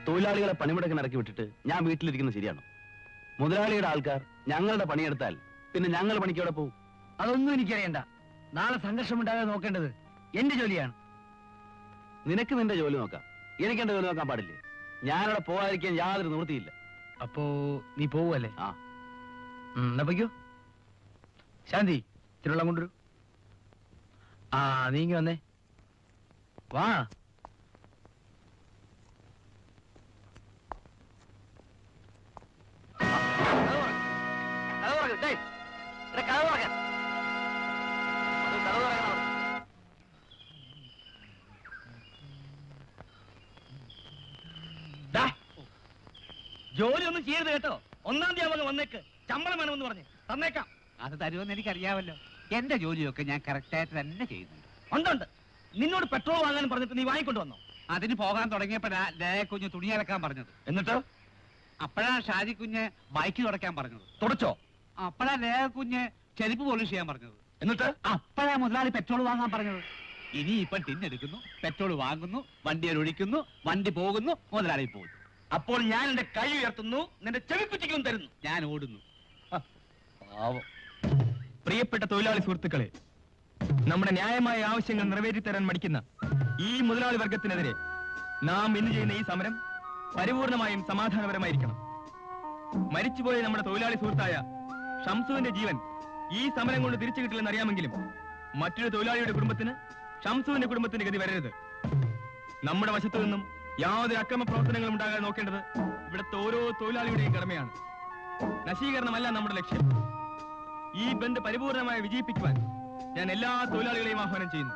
G: തൊഴിലാളികളെ പണിമുടക്കിന് ഇറക്കി വിട്ടിട്ട് ഞാൻ വീട്ടിലിരിക്കുന്നത് ശരിയാണോ? മുതലാളിയുടെ ആൾക്കാർ ഞങ്ങളുടെ പണിയെടുത്താൽ പിന്നെ ഞങ്ങൾ പണിക്കോടെ പോകും.
C: അതൊന്നും എനിക്കറിയണ്ട. നാളെ സംഘർഷം ഉണ്ടാകാതെ നോക്കേണ്ടത് എന്റെ ജോലിയാണ്.
G: നിനക്ക് നിന്റെ ജോലി നോക്കാം, എനിക്ക് എന്റെ ജോലി നോക്കാൻ പാടില്ലേ? ഞാനവിടെ പോകാതിരിക്കാൻ യാതൊരു നിവൃത്തിയില്ല.
C: അപ്പോ നീ പോവല്ലേ?
G: ആ,
C: എന്നാ പൊയ്ക്കോ. ശാന്തി, തിരുവള്ളം കൊണ്ടുവരൂ. ആ, നീങ്ങി വന്നേ. വാ.
E: ജോലി ഒന്നും ചെയ്യരുത് കേട്ടോ. 1-ാം തീയതി വന്നേക്ക്. ശമ്പളം വേണമെന്ന് പറഞ്ഞ് തന്നേക്കാം.
I: അത് തരുമെന്ന് എനിക്കറിയാമല്ലോ. എന്റെ ജോലിയൊക്കെ ഞാൻ കറക്റ്റായിട്ട് തന്നെ ചെയ്യുന്നുണ്ട്.
E: ഉണ്ട്. നിന്നോട് പെട്രോൾ വാങ്ങാൻ പറഞ്ഞിട്ട് നീ വാങ്ങിക്കൊണ്ട് വന്നോ?
I: അതിന് പോകാൻ തുടങ്ങിയപ്പോഴാ കുഞ്ഞ് തുണി അലക്കാൻ പറഞ്ഞത്.
E: എന്നിട്ട്
I: അപ്പോഴാ ഷാജി കുഞ്ഞ് ബൈക്ക് തുടയ്ക്കാൻ പറഞ്ഞത്.
E: തുടച്ചോ?
I: അപ്പോഴാ കുഞ്ഞ് ചെരുപ്പ് പോളിഷ് ചെയ്യാൻ പറഞ്ഞത്.
E: എന്നിട്ട്
I: അപ്പോഴാ മുതലാളി പെട്രോൾ വാങ്ങാൻ പറഞ്ഞത്. ഇനി ഇപ്പൊ ടിന്നെടുക്കുന്നു, പെട്രോൾ വാങ്ങുന്നു, വണ്ടിയിൽ ഒഴിക്കുന്നു, വണ്ടി പോകുന്നു, മുതലാളി പോകുന്നു.
E: അപ്പോൾ ഞാൻ എന്റെ കൈ ഉയർത്തുന്നു, നിന്റെ ചെവിക്കുറ്റിക്കും തരുന്നു.
I: ഞാൻ ഓടുന്നു.
E: പാവം.
D: പ്രിയപ്പെട്ട തൊഴിലാളി സുഹൃത്തുക്കളെ, നമ്മുടെ ന്യായമായ ആവശ്യങ്ങൾ നിറവേറ്റിത്തരാൻ മടിക്കുന്ന ഈ മുതലാളി വർഗത്തിനെതിരെ നാം ഇന്ന് ചെയ്യുന്ന ഈ സമരം പരിപൂർണമായും സമാധാനപരമായിരിക്കണം. മരിച്ചുപോയ നമ്മുടെ തൊഴിലാളി സുഹൃത്തായ ഷംസുവിന്റെ ജീവൻ ഈ സമരം കൊണ്ട് തിരിച്ചു കിട്ടില്ലെന്ന് അറിയാമെങ്കിലും മറ്റൊരു തൊഴിലാളിയുടെ കുടുംബത്തിന് ഷംസുവിന്റെ കുടുംബത്തിന്റെ ഗതി വരരുത്. നമ്മുടെ വശത്തു നിന്നും യാതൊരു അക്രമ പ്രവർത്തനങ്ങളും ഉണ്ടാകാതെ നോക്കേണ്ടത് ഇവിടുത്തെ ഓരോ തൊഴിലാളിയുടെയും കടമയാണ്. നശീകരണമല്ല നമ്മുടെ ലക്ഷ്യം. ഈ ബന്ദ് പരിപൂർണമായി വിജയിപ്പിക്കുവാൻ ഞാൻ എല്ലാ തൊഴിലാളികളെയും ആഹ്വാനം ചെയ്യുന്നു.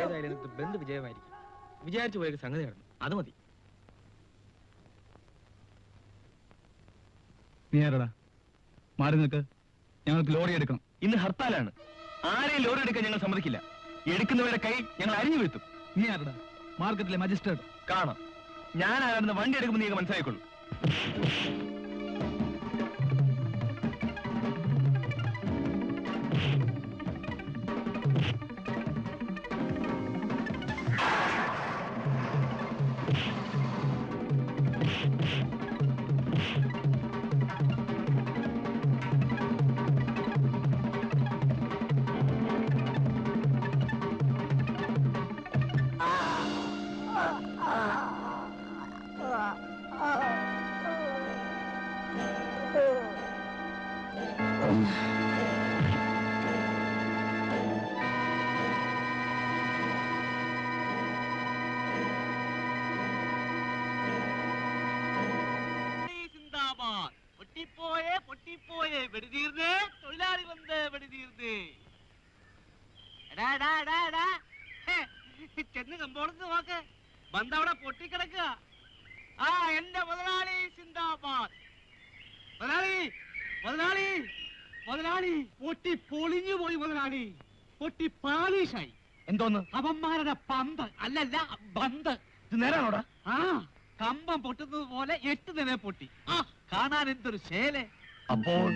D: ഏതായാലും ബന്ദ് വിജയമായിരിക്കും. വിചാരിച്ചു പോയ സംഗതിയാണ്. അത് മതി. നീ ആരടാ? മാറി നിൽക്ക്. ഞങ്ങൾക്ക് ലോറി എടുക്കണം. ഇന്ന് ഹർത്താലാണ്. ആരെയും ലോറി എടുക്കാൻ ഞങ്ങൾ സമ്മതിക്കില്ല. എടുക്കുന്നവരുടെ കൈ ഞങ്ങൾ അരിഞ്ഞു വീഴ്ത്തും. നീ ആരടാ? മാർക്കറ്റിലെ മജിസ്ട്രേറ്റ്. കാണാം. ഞാൻ ആരാണെന്ന് വണ്ടി എടുക്കുമ്പോൾ നീ മനസ്സിലായിക്കൊള്ളു.
I: പൊട്ടിപ്പോയേ വെടിതീർന്നേ തൊഴിലാളി വന്ന് വെടിതീർന്നേ. എടാ എടാ എടാ എടാ ചെന്ന് കമ്പോളത്ത് നോക്ക്, ബന്ധം അവിടെ പൊട്ടിക്കിടക്കുക. ആ എന്റെ മുതലാളി സിന്ദാബാദ്. മുതലാളി മുതലാളി മുതലാളി പൊട്ടി പൊളിഞ്ഞു പോയി മുതലാളി, പൊട്ടി പാലീഷായി.
C: എന്തോന്ന്?
I: അവന്മാരുടെ പന്ത് അല്ലല്ല ബന്ത്.
C: ഇത് നേരാണോടാ?
I: ആ കമ്പം പൊട്ടുന്നത് പോലെ 8 നില പൊട്ടി. ആ കാണാൻ എന്തൊരു ശേലെ.
C: അപ്പോൾ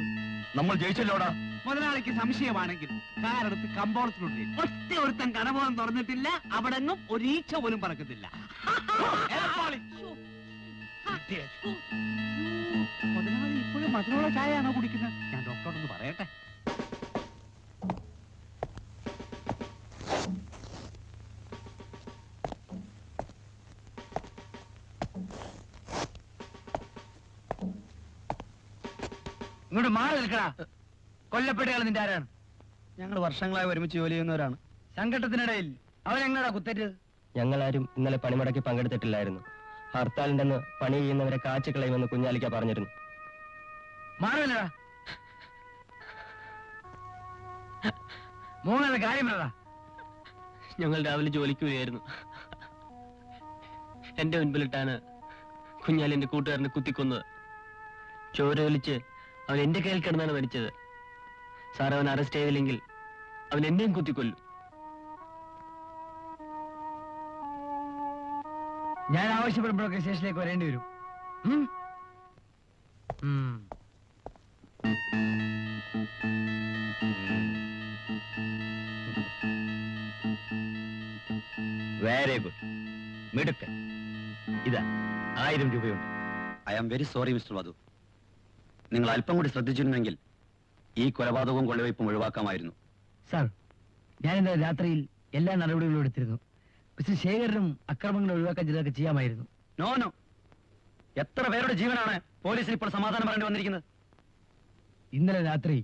C: നമ്മൾ ജയിച്ചല്ലോടാ.
I: മുതലാളിക്ക് സംശയമാണെങ്കിൽ കാരെടുത്ത് കമ്പോളത്തിലുണ്ട്. ഒറ്റ ഒരുത്തൻ കടബോധം തുറന്നിട്ടില്ല, അവിടെ നിന്നും ഒരീച്ച പോലും പറക്കത്തില്ല. മുതലാളി ഇപ്പോഴും മധുരമുള്ള ചായയാണോ കുടിക്കുന്നത്? ഞാൻ ഡോക്ടറോടൊന്ന് പറയട്ടെ.
C: ഇങ്ങോട്ട് മാറി നിൽക്കടാ. കൊല്ലപ്പെട്ടയാൾ നിന്റെ ആരാണ്?
G: ഞങ്ങൾ വർഷങ്ങളായി ഒരുമിച്ച് ജോലി ചെയ്യുന്നവരാണ്.
C: സംഘട്ടത്തിനിടയിൽ അവൻ എങ്ങനെയാ കുത്തേറ്റത്?
H: ഞങ്ങളാരും ഇന്നലെ പണിമുടക്കി പങ്കെടുത്തിട്ടില്ലായിരുന്നു. ഹർത്താലിണ്ടെന്ന് പണി ചെയ്യുന്നവരെ കാച്ചുകളയുമെന്ന് കുഞ്ഞാലിക്ക പറഞ്ഞിരുന്നു.
C: മാറില്ലടാ. മൂന്നത് കാര്യം പറടാ.
H: ഞങ്ങൾ രാവിലെ ജോലിക്ക് വരികയായിരുന്നു. എന്റെ മുൻപിലിട്ടാണ് കുഞ്ഞാലി എന്റെ കൂട്ടുകാരനെ കുത്തിക്കൊന്നത്. ചോര ഒലിച്ച് അവൻ എന്റെ കയ്യിൽ കിടന്നാണ് മരിച്ചത്. സാർ, അവൻ അറസ്റ്റ് ചെയ്തില്ലെങ്കിൽ അവൻ എന്നെയും കുത്തിക്കൊല്ലും.
C: ഞാൻ ആവശ്യപ്പെടുമ്പോഴൊക്കെ സ്റ്റേഷനിലേക്ക് വരേണ്ടി വരും.
G: വെരി ഗുഡ്, മിടുക്കൻ. ഇതാ 1000 രൂപയുണ്ട്. I am very sorry mister Madhu. നിങ്ങൾ അല്പം കൂടി ശ്രദ്ധിച്ചിരുന്നെങ്കിൽ ഈ കൊലപാതകവും കൊള്ളവയ്പും ഒഴിവാക്കാമായിരുന്നു.
C: സാർ, ഞാൻ ഇന്നലെ രാത്രിയിൽ എല്ലാ നടപടികളും എടുത്തിരുന്നു. മിസ്റ്റർ ശേഖരനും അക്രമങ്ങൾ ഒഴിവാക്കാൻ ചിലതൊക്കെ ചെയ്യാമായിരുന്നു.
G: നോ നോ, എത്ര പേരുടെ ജീവനാണ് പോലീസിൽ ഇപ്പോൾ സമാധാനം പറയേണ്ടി വന്നിരിക്കുന്നത്?
C: ഇന്നലെ രാത്രി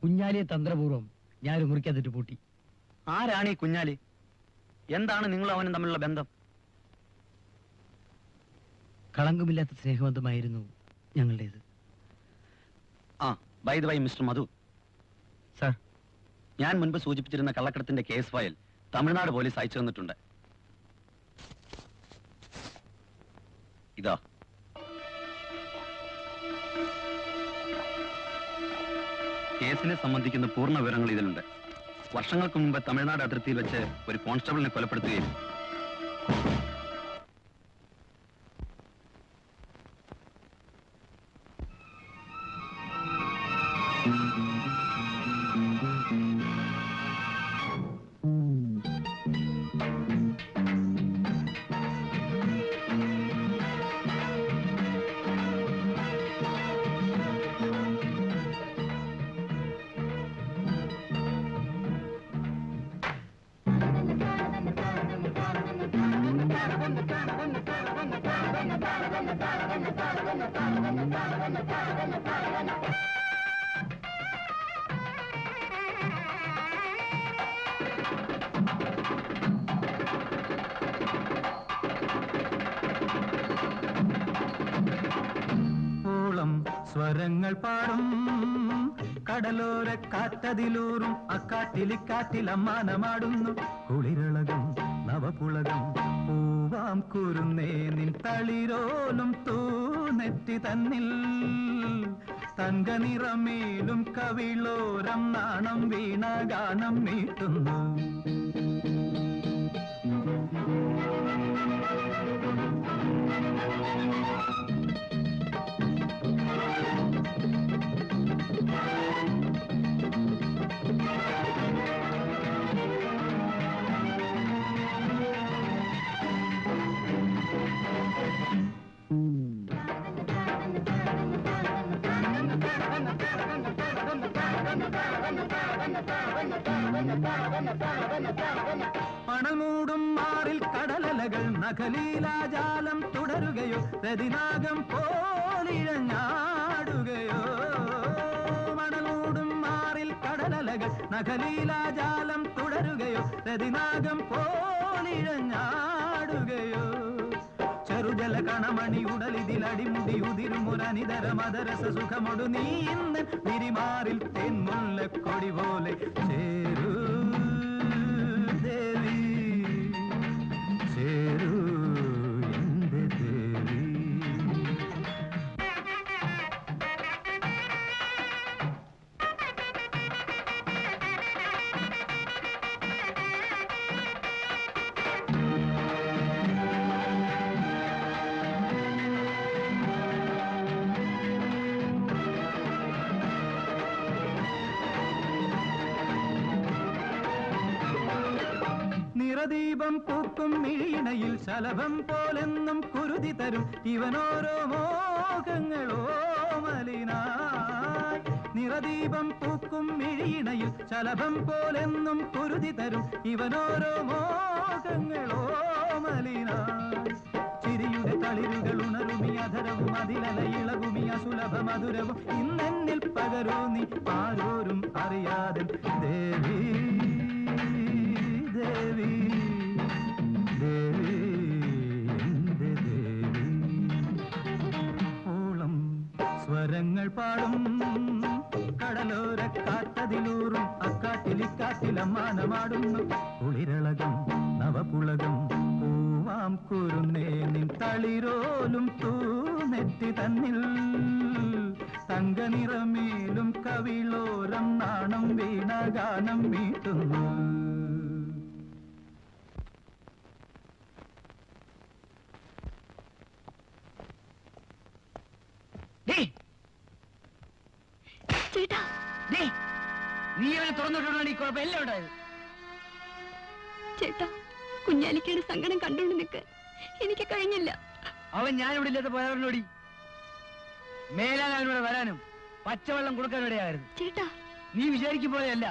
C: കുഞ്ഞാലിയെ തന്ത്രപൂർവ്വം ഞാനൊരു മുറിക്കകത്തിട്ട് പൂട്ടി.
G: ആരാണ് ഈ കുഞ്ഞാലി? എന്താണ് നിങ്ങളും അവനും തമ്മിലുള്ള ബന്ധം?
C: കളങ്കമില്ലാത്ത സ്നേഹബന്ധമായിരുന്നു ഞങ്ങളുടേത്.
G: ആ, by the way mister Madhu,
H: sir,
G: ഞാൻ മുൻപ് സൂചിപ്പിച്ചിരുന്ന കള്ളക്കടത്തിന്റെ കേസ് ഫയൽ തമിഴ്നാട് പോലീസ് അയച്ചു തന്നിട്ടുണ്ട്. ഇതാ. കേസിനെ സംബന്ധിക്കുന്ന പൂർണ്ണ വിവരങ്ങൾ ഇതിലുണ്ട്. വർഷങ്ങൾക്ക് മുമ്പ് തമിഴ്നാട് അതിർത്തിയിൽ വെച്ച് ഒരു കോൺസ്റ്റബിളിനെ കൊലപ്പെടുത്തുകയും
A: സ്വരങ്ങൾ പാടും കടലോര കാറ്റതിലൂറും അക്കാറ്റിലിക്കാറ്റിലമ്മാനമാടുന്നു കുളിരളകും നവപുളകം പൂവാം കുരുന്നേ നിൻ തളിരോലും തൂനെറ്റി തന്നിൽ തങ്ക നിറമേലും കവിളോരം നാണം വീണ ഗാനം നീട്ടുന്നു. പണമൂടും മാറിൽ കടലലകൾ നഖലീലാജാലം തുടരുകയോ രതിനാഗം പോലിഴഞ്ഞാടുകയോ. മണമൂടും മാറിൽ കടലലകൾ നഖലീലാജാലം തുടരുകയോ രതിനാഗം പോലിഴഞ്ഞാടുകയോ. ചെറുജ മംഗല കണമണി ഉടലിതിൽ അടിമുടി ഉതിരുമൊരനിതര മദരസ സുഖമൊടു നീ ഇന്ന് വിരിമാറിൽ തെന്മുല്ല കൊടി പോലെ ചേരൂ ദേവി ചേരൂ എന്റെ ദേവി. നിറദീപം പൂക്കും മിഴിയിണയിൽ ശലഭം പോലെന്നും കുരുതി തരും ഇവനോരോ മോഹങ്ങളോ മലിനായി. നിറദീപം പൂക്കും മിഴിയിണയിൽ ശലഭം പോലെന്നും കുരുതി തരും ഇവനോരോ മോഹങ്ങളോ മലിനായി. ചിരിയുടെ കളിരുകൾ ഉണരുമി അധരവും അതിലല ഇളകുമി അസുലഭ മധുരവും ഇന്നെന്നിൽ പകരൂ നീ ആരോരും അറിയാതെ ദേവി ദേവി ദേവി എന്റെ ദേവി. ഓളം സ്വരങ്ങൾ പാടും കടലോര കാറ്റതിലൂറും അക്കാറ്റിലിക്കാറ്റിലമ്മാനമാടുന്നു കുളിരളകം നവപുളകം പൂവാം കുരുന്നേ നിൻ തളിരോലും തൂനെറ്റി തന്നിൽ തങ്കനിറമേലും കവിളോരം നാണം വീണഗാനം മീട്ടുന്നു.
F: ചേട്ടാ
C: നീ അവനെ തുറന്നിട്ടുണ്ടാണ് ഈ കുഴപ്പം എല്ലാം ഉണ്ടായത്.
F: ചേട്ടാ കുഞ്ഞാലിക്കയുടെ സങ്കടം കണ്ടുകൊണ്ട് നിൽക്കാൻ എനിക്ക് കഴിഞ്ഞില്ല.
C: അവൻ ഞാനിവിടെ ഇല്ലാത്ത പോയവനോടി മേലാൽ അവനോട് വരാനും പച്ചവെള്ളം കൊടുക്കാനും ഇടയായിരുന്നു.
F: ചേട്ടാ
C: നീ വിചാരിക്കും പോലെയല്ല,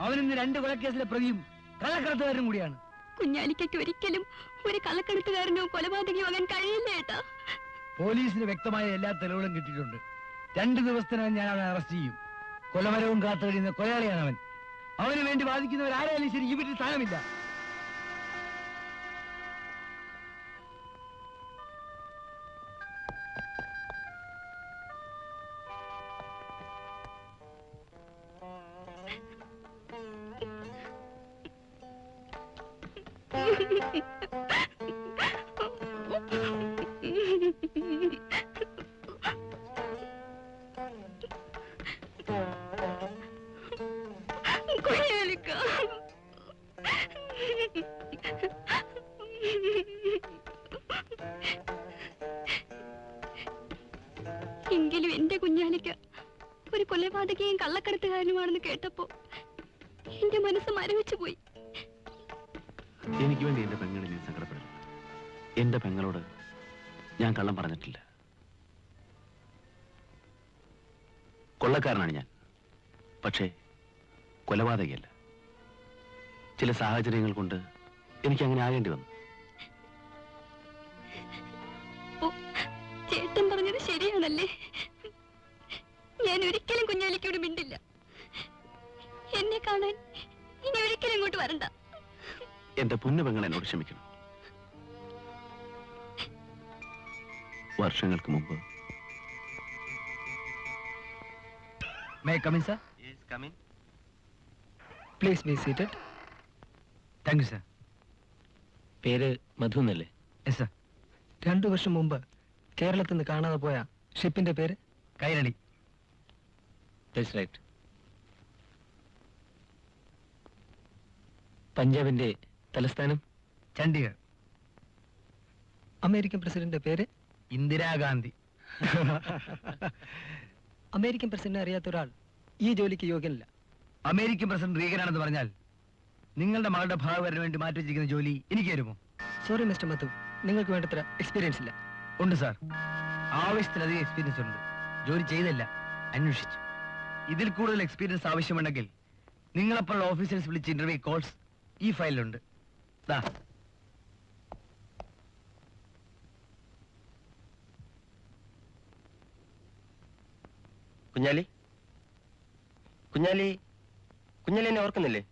C: അവനിന്ന് 2 കൊലക്കേസിലെ പ്രതിയും കള്ളക്കടത്തുകാരനും കൂടിയാണ്.
F: കുഞ്ഞാലിക്കയ്ക്ക് ഒരിക്കലും ഒരു കള്ളക്കടത്തുകാരനോ കൊലപാതകയോ ആകാൻ കഴിയില്ല ഏട്ടാ.
C: പോലീസിന് വ്യക്തമായ എല്ലാ തെളിവുകളും കിട്ടിയിട്ടുണ്ട്. 2 ദിവസത്തിനകം ഞാൻ അവനെ അറസ്റ്റ് ചെയ്യും. കൊലമരവും കാത്തു കഴിയുന്ന കൊലയാളിയാണ് അവൻ. അവന് വേണ്ടി വാദിക്കുന്നവരാരായാലും ശരി ഈ വീട്ടിൽ സ്ഥാനമില്ല.
F: കുഞ്ഞാലിക്ക എങ്കിലും എന്റെ കുഞ്ഞാലിക്ക ഒരു കൊലപാതകയും കള്ളക്കടത്തുകാരനുമാണെന്ന് കേട്ടപ്പോ എന്റെ മനസ്സ് മരവിച്ചു പോയി.
G: എനിക്ക് വേണ്ടി എന്റെ പെങ്ങളെ നീ സങ്കടപ്പെടരുത്. എന്റെ പെങ്ങളോട് ഞാൻ കള്ളം പറഞ്ഞിട്ടില്ല. കൊള്ളക്കാരനാണ് ഞാൻ, പക്ഷേ കൊലപാതകയല്ല. ചില സാഹചര്യങ്ങൾ കൊണ്ട് എനിക്ക് അങ്ങനെ ആകേണ്ടി വന്നു.
F: ചേട്ടൻ പറഞ്ഞത് ശരിയാണല്ലേ? ഞാൻ ഒരിക്കലും കുഞ്ഞാലിക്കോട് മിണ്ടില്ല. എന്നെ കാണാൻ ഇനി ഒരിക്കലും ഇങ്ങോട്ട് വരണ്ട.
G: എന്റെ പൊന്നു പെങ്ങൾ എന്നോട് ക്ഷമിക്കണം. വർഷങ്ങൾക്ക് മുമ്പ്
C: May I come in, sir?
H: Yes, come in.
C: Please be seated. Thank you, sir.
H: പേര് മധു എന്നല്ലേ?
C: Yes, sir.
J: 2 വർഷം മുമ്പ് കേരളത്തിൽ നിന്ന് കാണാതെ പോയ ഷിപ്പിന്റെ പേര്
C: കൈരളി.
H: That's right. പഞ്ചാബിന്റെ തലസ്ഥാനം
C: ചണ്ഡീഗഡ്.
J: അമേരിക്കൻ പ്രസിഡന്റിന്റെ പേര്
C: ഇന്ദിരാഗാന്ധി.
J: അമേരിക്കൻ പ്രസിഡന്റിനെ അറിയാത്ത ഒരാൾ ഈ ജോലിക്ക് യോഗ്യനല്ല.
C: അമേരിക്കൻ പ്രസിഡന്റ് റീഗനാണെന്ന് പറഞ്ഞാൽ നിങ്ങളുടെ മകളുടെ ഭാഗവരന് വേണ്ടി മാറ്റി വെച്ചിരിക്കുന്ന ജോലി എനിക്ക് തരുമോ?
J: സോറി മിസ്റ്റർ മധു, നിങ്ങൾക്ക് വേണ്ടത്ര എക്സ്പീരിയൻസ് ഇല്ല.
C: ഉണ്ട് സാർ, ആവശ്യത്തിലധികം എക്സ്പീരിയൻസ് ഉണ്ട്. ജോലി ചെയ്തല്ല, അന്വേഷിച്ചു. ഇതിൽ കൂടുതൽ എക്സ്പീരിയൻസ് ആവശ്യമുണ്ടെങ്കിൽ നിങ്ങളെപ്പോലുള്ള ഓഫീസേഴ്സ് വിളിച്ച് ഇന്റർവ്യൂ കോൾസ് ഈ ഫയലിലുണ്ട്. ദാ
H: കുഞ്ഞാലി കുഞ്ഞാലി കുഞ്ഞാലി എന്നെ ഓർക്കുന്നില്ലേ?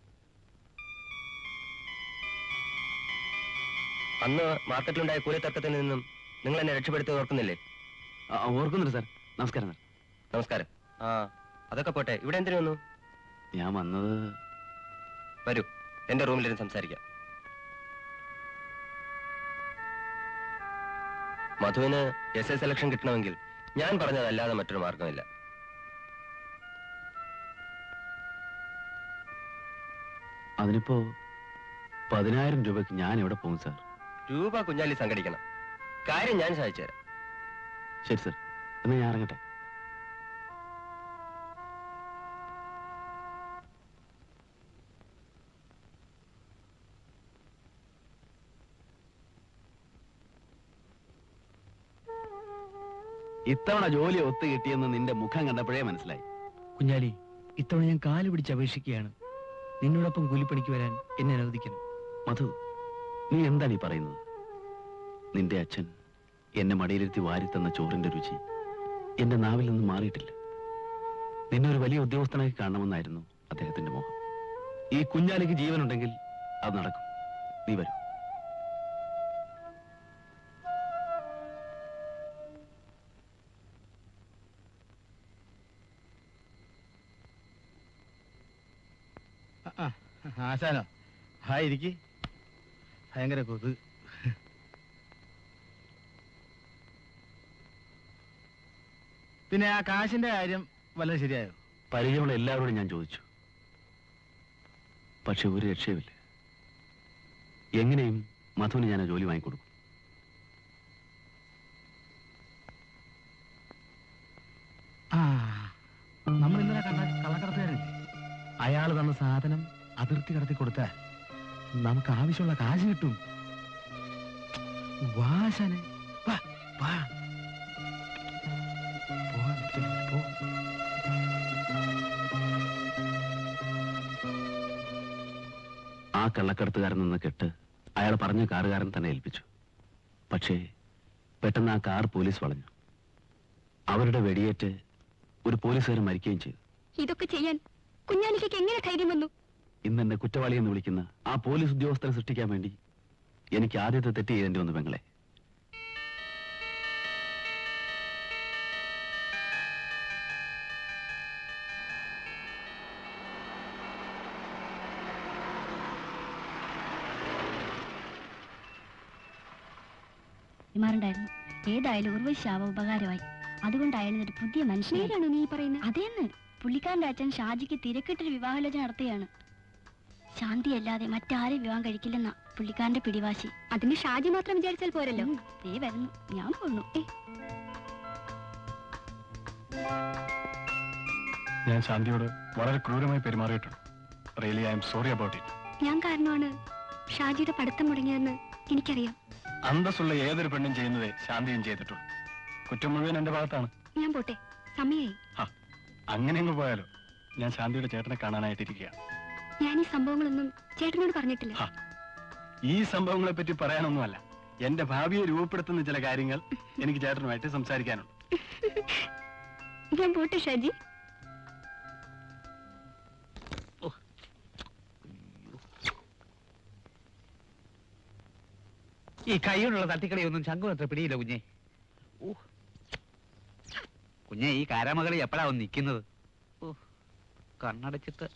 H: അന്ന് മാർക്കറ്റിലുണ്ടായ കൂലത്തർക്കത്തിൽ നിന്നും നിങ്ങൾ എന്നെ രക്ഷപ്പെടുത്തി ഓർക്കുന്നില്ലേ?
G: ഓർക്കുന്നുണ്ട് സാർ. നമസ്കാരം സാർ.
H: നമസ്കാരം. ആ, അതൊക്കെ പോട്ടെ, ഇവിടെ എന്തിനു വന്നു?
G: ഞാൻ വന്നത്...
H: വരൂ, എന്റെ റൂമിലിരുന്ന് സംസാരിക്കാം. മധുവിന് SA സെലക്ഷൻ കിട്ടണമെങ്കിൽ ഞാൻ പറഞ്ഞതല്ലാതെ മറ്റൊരു മാർഗമില്ല.
G: അതിനിപ്പോ 10,000 രൂപയ്ക്ക് ഞാൻ എവിടെ പോകും സാർ?
H: രൂപ കുഞ്ഞാലി സംഘടിക്കണം. കാര്യം ഞാൻ സഹായിച്ചു തരാം.
G: ശരി സാർ, എന്നാ ഞാൻ ഇറങ്ങട്ടെ. ഇത്തവണ ജോലി ഒത്തു കിട്ടിയെന്ന് നിന്റെ മുഖം കണ്ടപ്പോഴേ മനസ്സിലായി.
C: കുഞ്ഞാലി, ഇത്തവണ ഞാൻ കാല് പിടിച്ച് അപേക്ഷിക്കുകയാണ്. നിന്നോടൊപ്പം കൂലിപ്പണിക്ക് വരാൻ എന്നെ അനുവദിക്കണം.
G: മധു, നീ എന്താണ് ഈ പറയുന്നത്? നിന്റെ അച്ഛൻ എന്നെ മടിയിലിരുത്തി വാരിത്തന്ന ചോറിന്റെ രുചി എന്റെ നാവിൽ നിന്ന് മാറിയിട്ടില്ല. നിന്നെ ഒരു വലിയ ഉദ്യോഗസ്ഥനായി കാണണമെന്നായിരുന്നു അദ്ദേഹത്തിന്റെ മോഹം. ഈ കുഞ്ഞാലിക്ക് ജീവനുണ്ടെങ്കിൽ അത് നടക്കും. നീ വരൂ.
E: ആശാനോ? ഹായ്, ഇരിക്ക്. ഭയങ്കര കൊതു. പിന്നെ ആ കാശിന്റെ കാര്യം വല്ലതും ശരിയായോ?
G: പരിചയമുള്ള എല്ലാവരോടും ഞാൻ ചോദിച്ചു, പക്ഷെ ഒരു രക്ഷയുമില്ല. എങ്ങനെയും മധുവിന് ഞാൻ ആ ജോലി വാങ്ങിക്കൊടുക്കും.
E: ആ, നമ്മൾ ഇന്നലെ കണ്ട കള്ളക്കടത്തുകാരല്ലേ? അയാൾ തന്ന സാധനം അതിർത്തി കടത്തി കൊടുത്താൽ നമുക്ക് ആവശ്യമുള്ള കാശ് കിട്ടും. വാശാനെ വാ വാ.
G: ആ കള്ളക്കടത്തുകാരൻ നിന്ന് കെട്ട് അയാൾ പറഞ്ഞ കാറുകാരൻ തന്നെ ഏൽപ്പിച്ചു. പക്ഷേ പെട്ടെന്ന് ആ കാർ പോലീസ് വളഞ്ഞു. അവരുടെ വെടിയേറ്റ് ഒരു പോലീസുകാരൻ മരിക്കുകയും ചെയ്തു.
F: ഇതൊക്കെ ചെയ്യാൻ കുഞ്ഞാലിക്ക് എങ്ങനെ ധൈര്യം വന്നു?
G: ഇന്ന് എന്നെ കുറ്റവാളി എന്ന് വിളിക്കുന്ന ആ പോലീസ് ഉദ്യോഗസ്ഥരെ സൃഷ്ടിക്കാൻ വേണ്ടി എനിക്ക് ആദ്യത്തെ തെറ്റ് ചെയ്യേണ്ടി വന്നു പെങ്ങളെ.
F: മാറുണ്ടായിരുന്നു. ഏതായാലും ഉർവശി ശാപ ഉപകാരമായി. അതുകൊണ്ട് അയാളൊരു പുതിയ മനുഷ്യനാണ് നീ പറയുന്നത്. അതേന്ന് പുള്ളിക്കാരന്റെ അച്ഛൻ ഷാജിക്ക് തിരക്കിട്ടൊരു വിവാഹാലോചന നടത്തുകയാണ്. ശാന്തി അല്ലാതെ മറ്റാരും വിവാഹം കഴിക്കില്ലെന്ന പുള്ളിക്കാരന്റെ പിടിവാശി. അതിന് ഷാജി മാത്രം വിചാരിച്ചാൽ പോരല്ലോ. ദേ വരുന്നു, ഞാൻ പോന്നു.
K: ഞാൻ ശാന്തിയോട് വളരെ ക്രൂരമായി പെരുമാറിയിട്ടുണ്ട്. Really I'm sorry about it.
F: ഞാൻ കാരണമാണ് ഷാജിയുടെ പഠിത്തം മുടങ്ങിയതെന്ന് എനിക്കറിയാം.
K: അന്തസ്സുള്ള ഏതൊരു പെണ്ണും ചെയ്യുന്നതേ ശാന്തിയും ചെയ്തിട്ടുള്ളൂ. കുറ്റം മുഴുവൻ എന്റെ ഭാഗത്താണ്.
F: ഞാൻ പോട്ടെ, സമയായി.
K: അങ്ങനെ അങ്ങ് പോയാലോ? ഞാൻ ശാന്തിയുടെ ചേട്ടനെ കാണാനായിട്ടിരിക്കുക.
F: ഞാൻ ഈ സംഭവങ്ങളൊന്നും ചേട്ടനോട് പറഞ്ഞിട്ടില്ല.
K: ഈ സംഭവങ്ങളെ പറ്റി പറയാനൊന്നുമല്ല, എന്റെ ഭാവിയെ രൂപപ്പെടുത്തുന്ന ചില കാര്യങ്ങൾ എനിക്ക് ചേട്ടനുമായിട്ട് സംസാരിക്കാനുണ്ട്.
F: ഞാൻ പോട്ടെ ഷാജി.
I: ഈ കൈകൊണ്ടുള്ള തട്ടിക്കളിയൊന്നും ശങ്കും അത്ര പിടിയില്ല കുഞ്ഞെ. കുഞ്ഞെ, ഈ കാരാമകളി എപ്പോഴാ ഒന്ന് നിൽക്കുന്നത്? കണ്ണടച്ചിട്ട്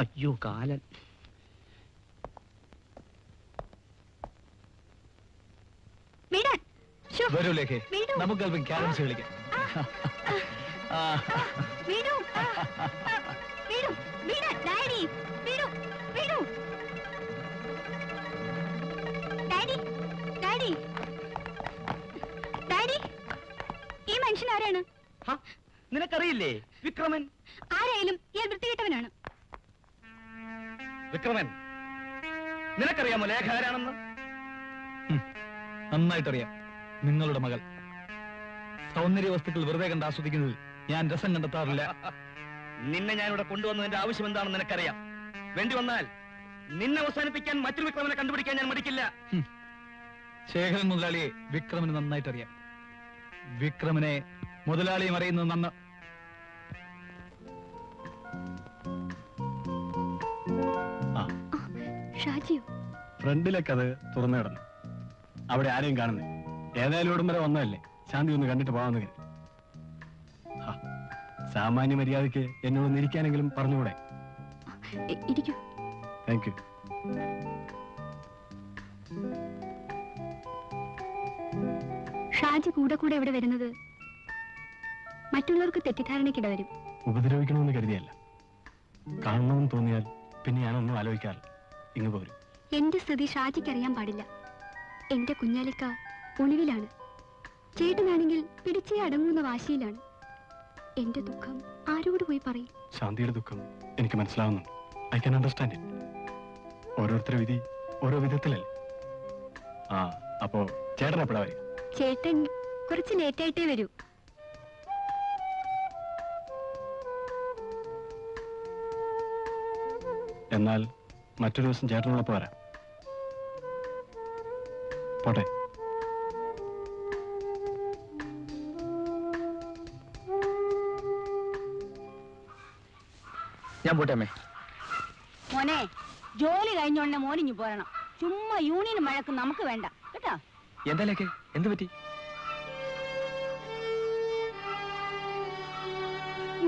I: അയ്യോ കാലൻ.
C: വരൂ ലേഖേ, നമുക്ക് അല്പം ക്യാരംസ് കളിക്കാം.
F: ഈ മനുഷ്യൻ ആരാണ്?
I: നിനക്കറിയില്ലേ? വിക്രമൻ.
F: ആരായാലും ഇയാൾ വൃത്തികെട്ടവനാണ്.
I: വിക്രമൻ, നിനക്കറിയാമോ ലേഖ ആരാണെന്ന്?
C: നന്നായിട്ടറിയാം. നിങ്ങളുടെ മകൾ. സൗന്ദര്യ വസ്തുക്കൾ വെറുതെ കണ്ട് ആസ്വദിക്കുന്നതിൽ ഞാൻ രസം കണ്ടെത്താറില്ല.
I: നിന്നെ ഞാൻ ഇവിടെ കൊണ്ടുവന്നതിന്റെ ആവശ്യം എന്താണെന്ന് നിനക്കറിയാം. വേണ്ടി വന്നാൽ നിന്നെ അവസാനിപ്പിക്കാൻ മറ്റൊരു വിക്രമനെ കണ്ടുപിടിക്കാൻ ഞാൻ മടിക്കില്ല.
C: ശേഖരൻ മുതലാളിയെ വിക്രമന് നന്നായിട്ടറിയാം. വിക്രമനെ മുതലാളിയും അറിയുന്നത് നന്ന്.
F: ഷാജിയോ?
K: ഫ്രണ്ടിലെ കഥ തുറന്നു കിടന്നു. അവിടെ ആരെയും കാണുന്നേ. ഏതായാലും ഇവിടം വരെ വന്നതല്ലേ, ശാന്തി ഒന്ന് കണ്ടിട്ട് പോകാമെന്ന് കരുതി. സാമാന്യ മര്യാദയ്ക്ക് എന്നോടൊന്ന് ഇരിക്കാനെങ്കിലും പറഞ്ഞുകൂടെ?
F: ഇരിക്കൂ.
K: Thank you.
F: ഷാജി കൂടെ കൂടെ ഇവിടെ വരുന്നത് മറ്റുള്ളവർക്ക് തെറ്റിദ്ധാരണയ്ക്കിട വരും.
K: ഉപദ്രവിക്കണമെന്ന് കരുതിയല്ല. കാണണമെന്ന് തോന്നിയാൽ പിന്നെ ഞാനൊന്നും ആലോചിക്കാറില്ല, ഇങ്ങ് പോരും.
F: എന്റെ സ്ഥിതി ഷാജിക്ക് അറിയാൻ പാടില്ല. എന്റെ കുഞ്ഞാലിക്ക ഒളിവിലാണ്. ചേട്ടനാണെങ്കിൽ പിടിച്ചേ അടങ്ങുന്ന വാശിയിലാണ്. എന്റെ ദുഃഖം ആരോട് പോയി പറയും?
K: ശാന്തിയുടെ ദുഃഖം എനിക്ക് മനസ്സിലാവുന്നുണ്ട്. I can understand it. ഓരോരുത്തരുടെ വിധി ഓരോ വിധത്തിലല്ലേ. അപ്പോ ചേട്ടൻ എപ്പോഴാ വരിക?
F: ചേട്ടൻ കുറച്ച് ലേറ്റായിട്ടേ വരൂ.
K: എന്നാൽ മറ്റൊരു ദിവസം ചേട്ടനുള്ളപ്പോ വരാം. പോട്ടെ.
C: ഞാൻ പോട്ടെ അമ്മേ.
B: മോനെ, ജോലി കഴിഞ്ഞോണ്ടേ മോനിഞ്ഞു പോരണം. ചുമ്മാ യൂണിയൻ മഴക്ക് നമുക്ക് വേണ്ട കേട്ടോ.
C: എന്തായാലും എന്ത് പറ്റി?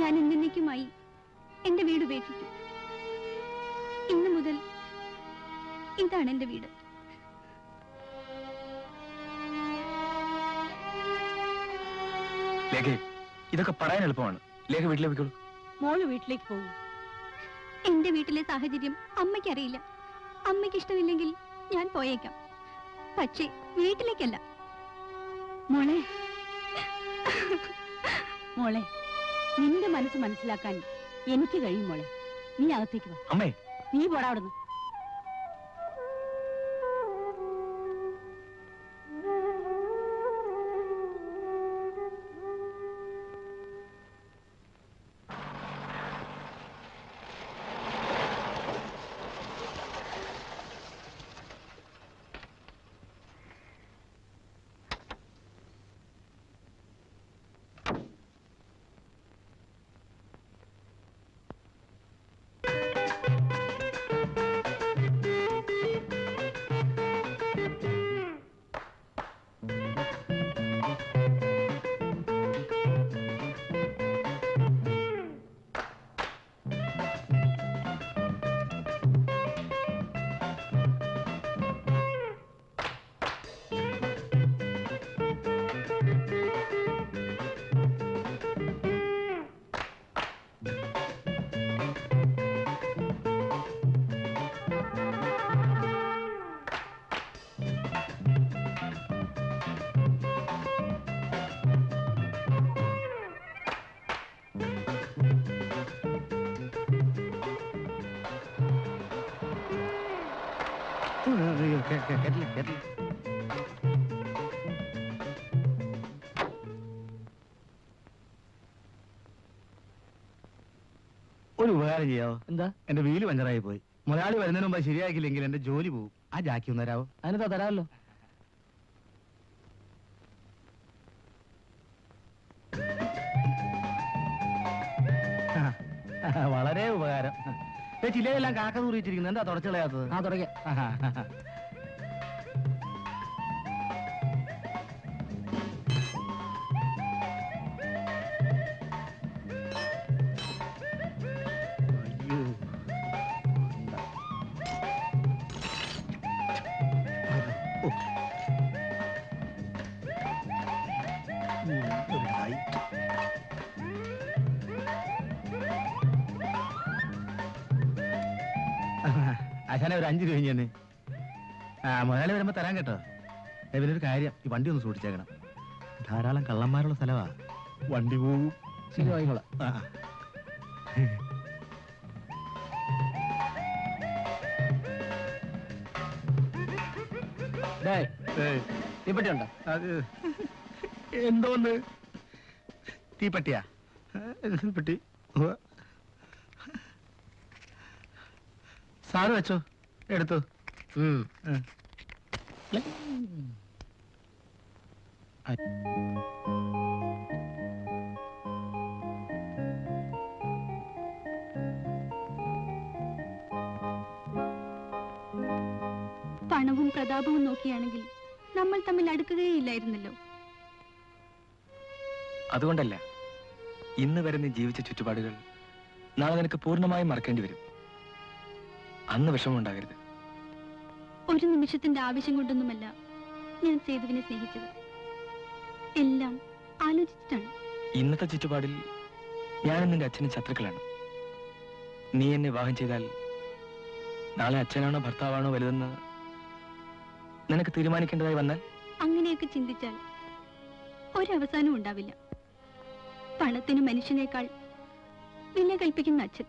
F: ഞാൻ എന്നേക്കുമായി എന്റെ വീട് ഉപേക്ഷിച്ചു. ഇന്നു മുതൽ ഇതാണ് എന്റെ വീട്.
C: ലേഖ, ഇതൊക്കെ പറയാൻ എളുപ്പമാണ്. ലേഖ വീട്ടിലേക്ക് പോയിക്കോളൂ.
B: മോള് വീട്ടിലേക്ക് പോകും.
F: എന്റെ വീട്ടിലെ സാഹചര്യം അമ്മയ്ക്ക് അറിയില്ല. അമ്മയ്ക്ക് ഇഷ്ടമില്ലെങ്കിൽ ഞാൻ പോയേക്കാം, പക്ഷേ വീട്ടിലേക്കല്ല.
B: മോളെ മോളെ നിന്റെ മനസ്സ് മനസ്സിലാക്കാൻ എനിക്ക് കഴിയും മോളെ. നീ അകത്തേക്ക് വാ.
C: അമ്മേ,
B: നീ പോടാ അവിടുന്ന്.
E: ഒരു ഉപകാരം ചെയ്യാവോ?
C: എന്താ?
E: എന്റെ വീല് പഞ്ചറായി പോയി. മുതലാളി വരുന്നതിന് മുമ്പ് ശരിയാക്കിയില്ലെങ്കിൽ എന്റെ ജോലി പോകും. ആ ജാക്കി ഒന്ന് തരാവോ?
C: അതിനെന്താ, തരാമല്ലോ.
E: വളരെ ഉപകാരം. ചില്ലയെല്ലാം കാക്ക തൂറിയിട്ടിരിക്കുന്നു. എന്താ തുടച്ചു കളയാത്തത്?
C: തുടങ്ങാം.
E: ആശാനെ ഒരു 5 രൂപ കഴിഞ്ഞ്. മുതലാളി വരുമ്പോ തരാൻ കേട്ടോ. പിന്നെ ഒരു കാര്യം, ഈ വണ്ടി ഒന്ന് സൂക്ഷിച്ചേക്കണം. ധാരാളം കള്ളന്മാരുള്ള സ്ഥലമാ. വണ്ടി പോകും.
C: ശരി, വാങ്ങിക്കോളാം. തീപ്പെട്ടിയുണ്ടോ?
E: അത് എന്തോന്ന് തീപ്പെട്ടിയാ? പെട്ടി സാറ് വെച്ചോ, എടുത്തു.
F: പണവും പ്രതാപവും നോക്കിയാണെങ്കിൽ നമ്മൾ തമ്മിൽ അടുക്കുകയില്ലായിരുന്നല്ലോ.
D: അതുകൊണ്ടല്ല, ഇന്ന് വരെ നീ ജീവിച്ച ചുറ്റുപാടുകൾ നാളെ നിനക്ക് പൂർണ്ണമായും മറക്കേണ്ടി വരും. അന്ന് വിഷമമുണ്ടാകരുത്.
F: ഒരു നിമിഷത്തിന്റെ ആവശ്യം കൊണ്ടൊന്നുമല്ല ഞാൻ സേതുവിനെ സ്നേഹിച്ചത്. എല്ലാം ആലോചിച്ചിട്ടാണ്.
D: ഇന്നത്തെ ചുറ്റുപാടിൽ ഞാനും നിന്റെ അച്ഛനും ശത്രുക്കളാണ്. നീ എന്നെ വിവാഹം ചെയ്താൽ നാളെ അച്ഛനാണോ ഭർത്താവാണോ വലുതെന്ന് നിനക്ക് തീരുമാനിക്കേണ്ടതായി വന്നാൽ?
F: അങ്ങനെയൊക്കെ ചിന്തിച്ചാൽ ഒരവസാനവും ഉണ്ടാവില്ല. പണത്തിന് മനുഷ്യനേക്കാൾ വില കൽപ്പിക്കുന്ന അച്ഛൻ,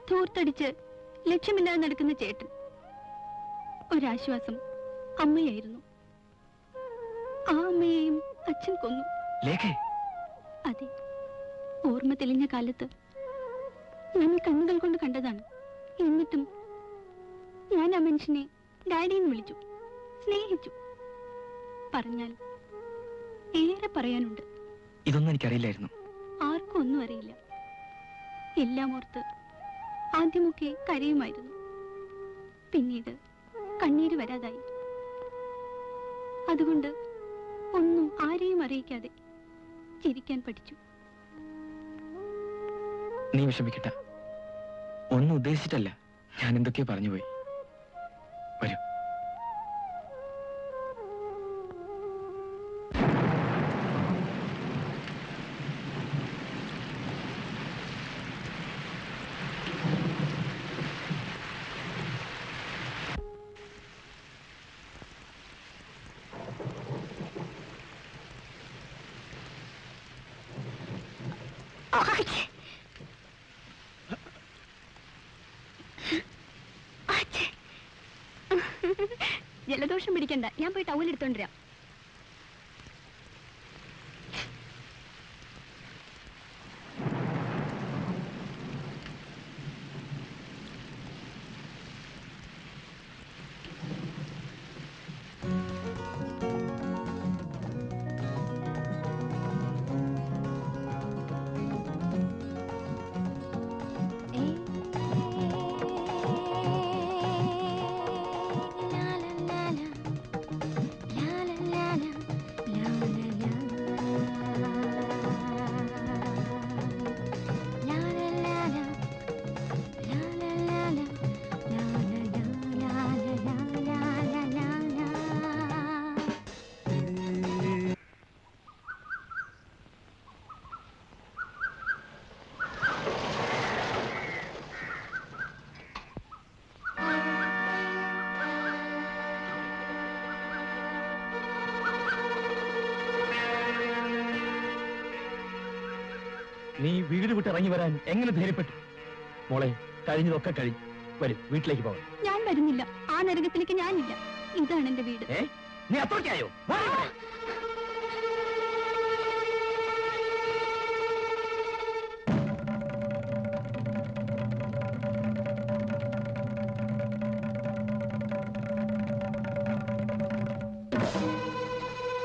F: ധൂർത്തടിച്ച് ലക്ഷ്യമില്ലാതെ നടക്കുന്ന ചേട്ടൻ. ഒരാശ്വാസം അമ്മയായിരുന്നു. ആ അമ്മയെയും അച്ഛൻ കൊന്നു. അതെ, ഓർമ്മ തെളിഞ്ഞ കാലത്ത് ഞാൻ കണ്ണുകൾ കൊണ്ട് കണ്ടതാണ്. എന്നിട്ടും ഞാൻ ആ മനുഷ്യനെ ഡാഡിയെന്ന് വിളിച്ചു, സ്നേഹിച്ചു. പറഞ്ഞാൽ ഏറെ പറയാനുണ്ട്.
D: ഇതൊന്നും എനിക്കറിയില്ലായിരുന്നു.
F: ആർക്കും ഒന്നും അറിയില്ല. എല്ലാം ഓർത്ത് ആദ്യമൊക്കെ കരയുമായിരുന്നു. പിന്നീട് കണ്ണീര് വരാതായി. അതുകൊണ്ട് ഒന്നും ആരെയും അറിയിക്കാതെ ചിരിക്കാൻ പഠിച്ചു.
D: നീ വിഷമിക്കട്ട. ഒന്നും ഉദ്ദേശിച്ചിട്ടല്ല, ഞാൻ എന്തൊക്കെയോ പറഞ്ഞുപോയി. വരൂ.
F: ജലദോഷം പിടിക്കണ്ട, ഞാൻ പോയി ടൗൽ എടുത്തോണ്ടിരാം.
C: നീ വീട് വിട്ട് ഇറങ്ങി വരാൻ എങ്ങനെ ധൈര്യപ്പെട്ടു? മോളെ, കഴിഞ്ഞതൊക്കെ കഴിഞ്ഞു. വരും, വീട്ടിലേക്ക് പോകാം.
F: ഞാൻ വരുന്നില്ല. ആ നരകത്തിലേക്ക് ഞാനില്ല. ഇതാണ് എന്റെ വീട്.
C: നീ അത്രയ്ക്കായോ?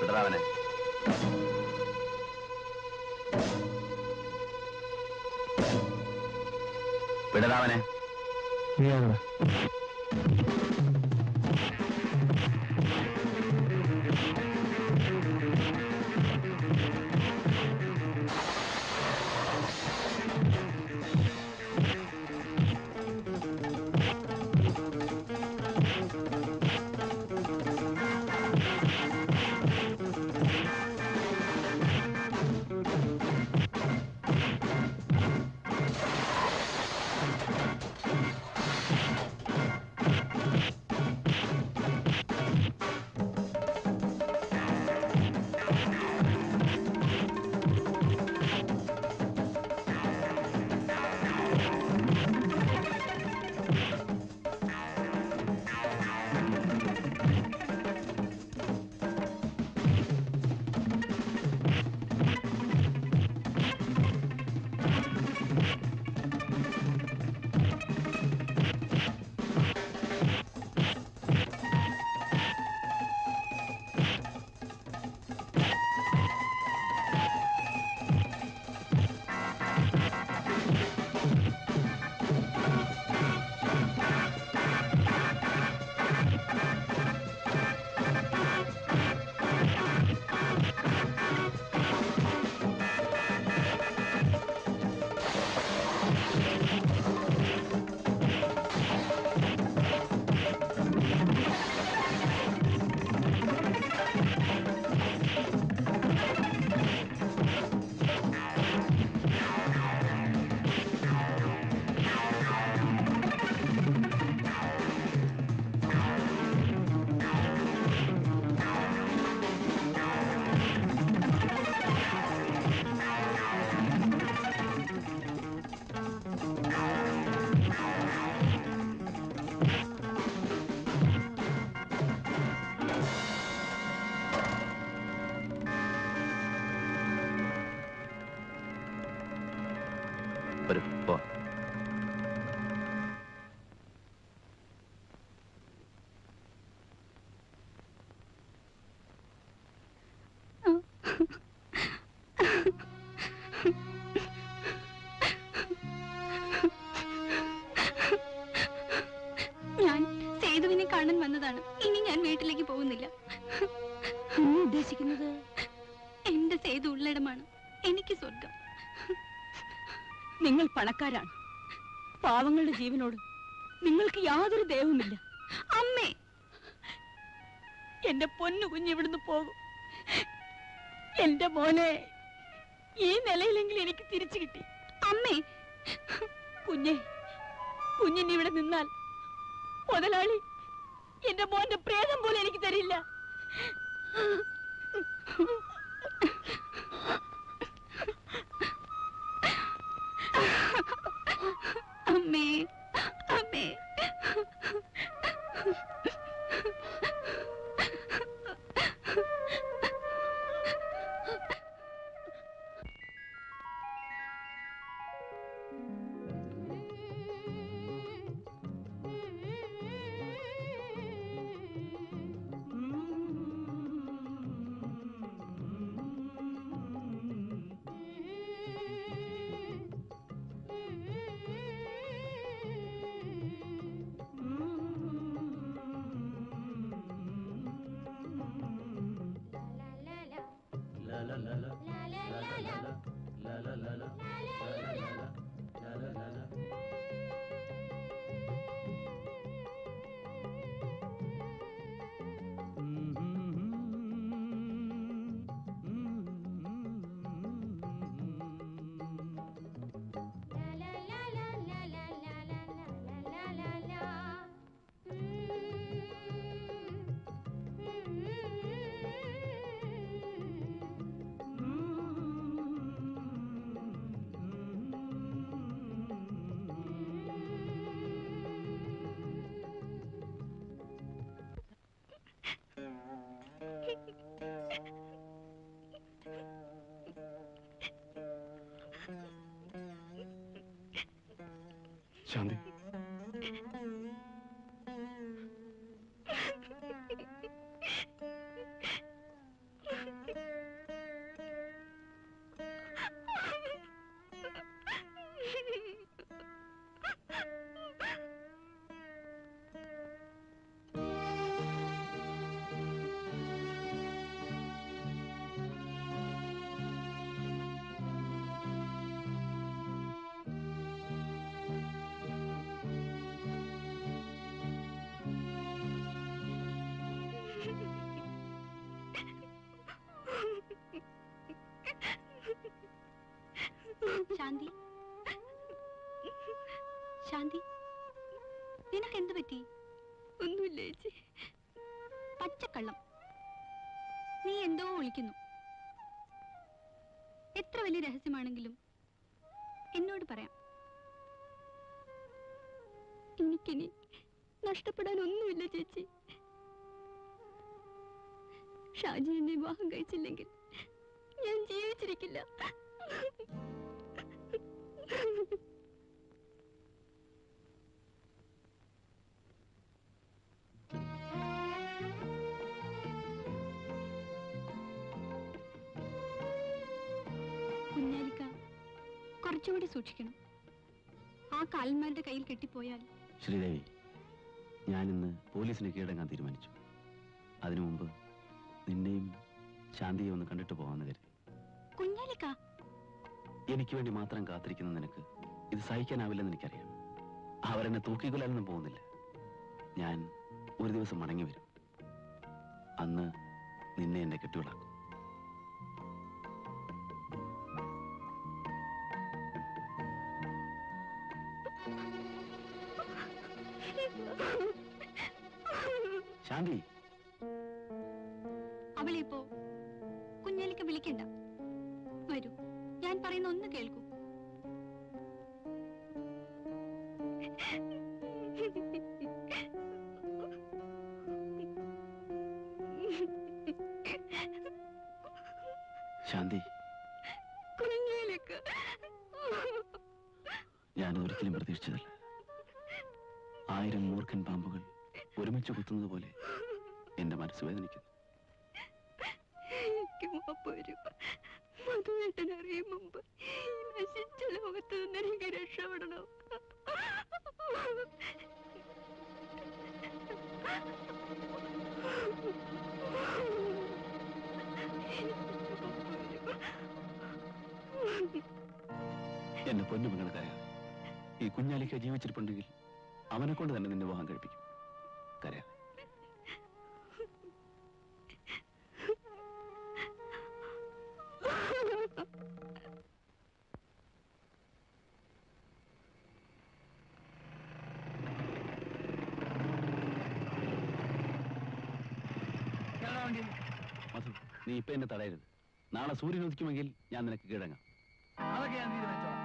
G: വിടറാവനെ. വിടറാവനെ. വരൂ പോ.
F: ഞാൻ സേതുവിനെ കാണാൻ വന്നതാണ്. ഇനി ഞാൻ വീട്ടിലേക്ക് പോകുന്നില്ല.
B: ഉദ്ദേശിക്കുന്നത്
F: എന്റെ സേതു ഉള്ളിടമാണ് എനിക്ക് സ്വർഗം.
B: നിങ്ങൾ പണക്കാരാണ്. പാവങ്ങളുടെ ജീവനോട് നിങ്ങൾക്ക് യാതൊരു ദയവുമില്ല.
F: അമ്മേ,
B: എന്റെ പൊന്നു കുഞ്ഞ് ഇവിടുന്ന് പോകും. എന്റെ മോനെ ഈ നിലയിലെങ്കിലും എനിക്ക് തിരിച്ചു കിട്ടി.
F: അമ്മേ,
B: കുഞ്ഞിന് ഇവിടെ നിന്നാൽ മുതലാളി എന്റെ മോന്റെ പ്രേതം പോലെ എനിക്ക് തരില്ല.
F: അമ്മേ, അമ്മേ.
K: ശാന്തി,
F: ശാന്തി, ശാന്തി, നിനക്ക് എന്ത് പറ്റി? ഒന്നുമില്ല ചേച്ചി. പച്ചക്കള്ളം. നീ എന്തോ വിളിക്കുന്നു. എത്ര വലിയ രഹസ്യമാണെങ്കിലും എന്നോട് പറയാം. എനിക്കിനി നഷ്ടപ്പെടാൻ ഒന്നുമില്ല ചേച്ചി. ഷാജി എന്നെ വിവാഹം കഴിച്ചില്ലെങ്കിൽ ഞാൻ ജീവിച്ചിരിക്കില്ല. കുഞ്ഞാലിക്ക, കുറച്ചുകൂടി സൂക്ഷിക്കണം. ആ കാലന്മാരുടെ കയ്യിൽ കെട്ടിപ്പോയാൽ.
G: ശ്രീദേവി, ഞാനിന്ന് പോലീസിനെ കീഴടങ്ങാൻ തീരുമാനിച്ചു. അതിനു മുമ്പ് നിന്നെയും ശാന്തിയെ ഒന്ന് കണ്ടിട്ട് പോകാമെന്ന് കരുതി.
F: കുഞ്ഞാലിക്ക,
G: എനിക്ക് വേണ്ടി മാത്രം കാത്തിരിക്കുന്ന നിനക്ക് ഇത് സഹിക്കാനാവില്ലെന്ന് എനിക്കറിയാം. അവരെന്നെ തൂക്കിക്കൊല്ലാനൊന്നും പോകുന്നില്ല. ഞാൻ ഒരു ദിവസം മടങ്ങി വരും. അന്ന് നിന്നെ എന്നെ കെട്ടിവിളാക്കും. ശാന്തി,
F: അവളിപ്പോ കുഞ്ഞാലിക്ക വിളിക്കണ്ട. വരൂ, ഞാൻ പറയുന്ന ഒന്ന് കേൾക്കൂ.
G: ശാന്തി,
F: കുഞ്ഞാലിക്ക,
K: ഞാനതൊരിക്കലും പ്രതീക്ഷിച്ചതല്ല. 1000 മൂർഖൻ പാമ്പുകൾ ഒരുമിച്ച് കുത്തുന്നത് പോലെ എന്റെ മനസ്സ് വേദനിക്കുന്നു.
F: എനിക്ക് മാപ്പ് വരും. മധുവേട്ടൻ അറിയും മുമ്പ് ഈ നശിച്ച ലോകത്ത് നിന്ന് എനിക്ക് രക്ഷപ്പെടണം.
K: എന്റെ പൊന്നു പെങ്ങളെ കരയാം. ഈ കുഞ്ഞാലിക്ക ജീവിച്ചിരിപ്പുണ്ടെങ്കിൽ അവനെ കൊണ്ട് തന്നെ നിന്നെ വിവാഹം കഴിപ്പിക്കും. കരയാം. മധു, നീ ഇപ്പൊ എന്നെ തടയരുത്. നാളെ സൂര്യൻ ഉദിക്കുമെങ്കിൽ ഞാൻ നിനക്ക് കീഴടങ്ങാം.
C: അതൊക്കെ ഞാൻ തീരുമാനിച്ചോളാം.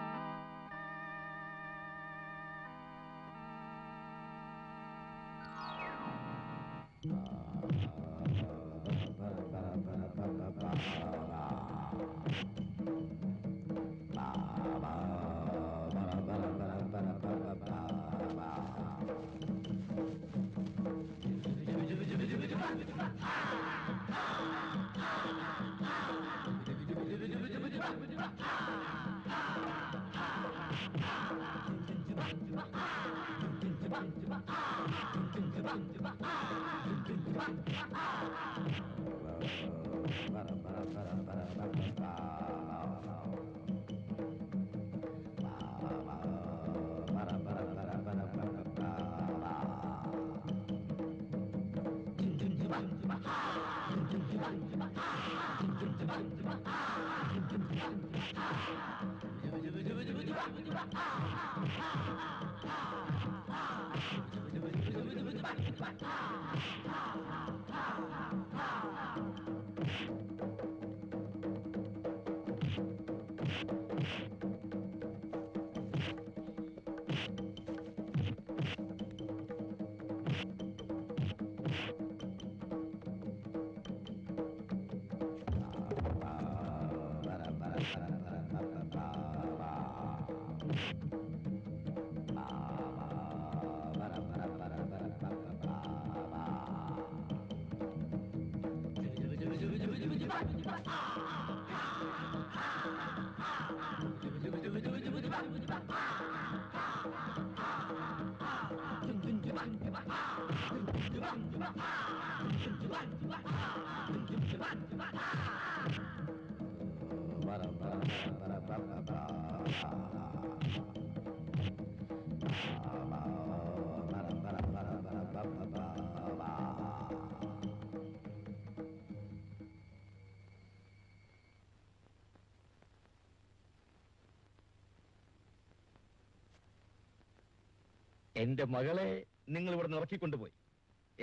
E: എന്റെ മകളെ നിങ്ങൾ ഇവിടെ ഇറക്കിക്കൊണ്ടുപോയി.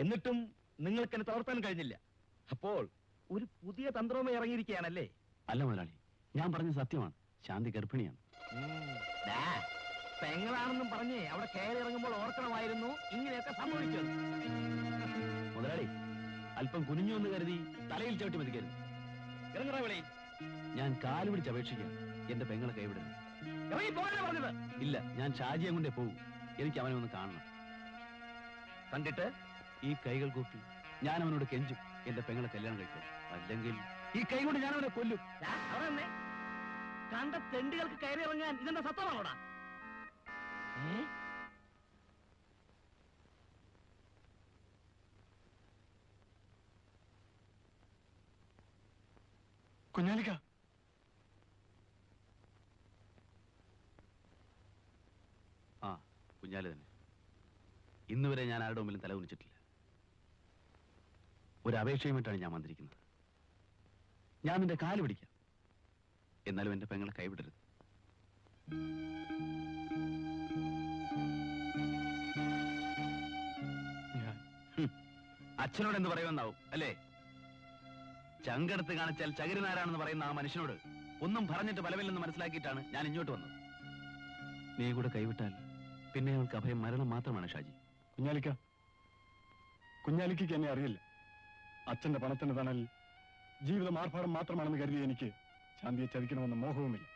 E: എന്നിട്ടും നിങ്ങൾക്ക് എന്നെ തളർത്താൻ കഴിഞ്ഞില്ല. അപ്പോൾ ഒരു പുതിയ തന്ത്രവുമായി ഇറങ്ങിയിരിക്കുകയാണല്ലേ?
K: അല്ല മുതലാളി, ഞാൻ പറഞ്ഞ സത്യമാണ്. ശാന്തി ഗർഭിണിയാണ്.
E: പെങ്ങളാണെന്നും പറഞ്ഞ് അവിടെ കയറി ഇറങ്ങുമ്പോൾ ഓർക്കണമായിരുന്നു ഇങ്ങനെയൊക്കെ സംഭവിച്ചത്.
K: മുതലാളി, അല്പം കുനിഞ്ഞു എന്ന് കരുതി തലയിൽ ചവിട്ടി മതിക്കരുത്.
E: ഇറങ്ങണ വിളി.
K: ഞാൻ കാല് പിടിച്ച് അപേക്ഷിക്കാം, എന്റെ പെങ്ങളെ കൈവിടരുത്.
E: ഇറങ്ങി പോകാനാ പറഞ്ഞത്.
K: ഇല്ല, ഞാൻ ഷാജിയെ കൊണ്ടേ പോകും. എനിക്ക് അവനെ ഒന്ന് കാണണം.
E: കണ്ടിട്ട്
K: ഈ കൈകൾ കൂപ്പി ഞാൻ അവനോട് കെഞ്ചും, എന്റെ പെങ്ങളെ കല്യാണം കഴിക്കും. അല്ലെങ്കിൽ
E: ഈ കൈ കൊണ്ട് ഞാൻ അവനെ കൊല്ലും. അവിടെ കണ്ട തെണ്ടുകൾക്ക് കയറി ഇറങ്ങാൻ ഇതെന്താ സത്യമാണോടാ?
K: കുഞ്ഞാലിക്ക, ആ കുഞ്ഞാലി തന്നെ. ഇന്നുവരെ ഞാൻ ആരുടെ മുമ്പിലും തല കുനിച്ചിട്ടില്ല. ഒരു അപേക്ഷയുമായിട്ടാണ് ഞാൻ വന്നിരിക്കുന്നത്. ഞാൻ നിന്റെ കാല് പിടിക്കാം, എന്നാലും എന്റെ പെങ്ങളെ കൈവിടരുത്. അച്ഛനോട് എന്ത് പറയുമെന്നാവും അല്ലേ? ചങ്കെടുത്ത് കാണിച്ചാൽ ചകിരിനാരാണെന്ന് പറയുന്ന ആ മനുഷ്യനോട് ഒന്നും പറഞ്ഞിട്ട് ഫലമില്ലെന്ന് മനസ്സിലാക്കിയിട്ടാണ് ഞാൻ ഇങ്ങോട്ട് വന്നത്. നീ കൂടെ കൈവിട്ടാൽ പിന്നെ അവൾക്ക് അഭയം മരണം മാത്രമാണ്. ഷാജി,
L: കുഞ്ഞാലിക്ക് എന്നെ അറിയില്ല. അച്ഛന്റെ പണത്തിന്റെ തണൽ ജീവിതം ആർഭാടം മാത്രമാണെന്ന് കരുതി എനിക്ക് ശാന്തിയെ ചതിക്കണമെന്ന മോഹവുമില്ല.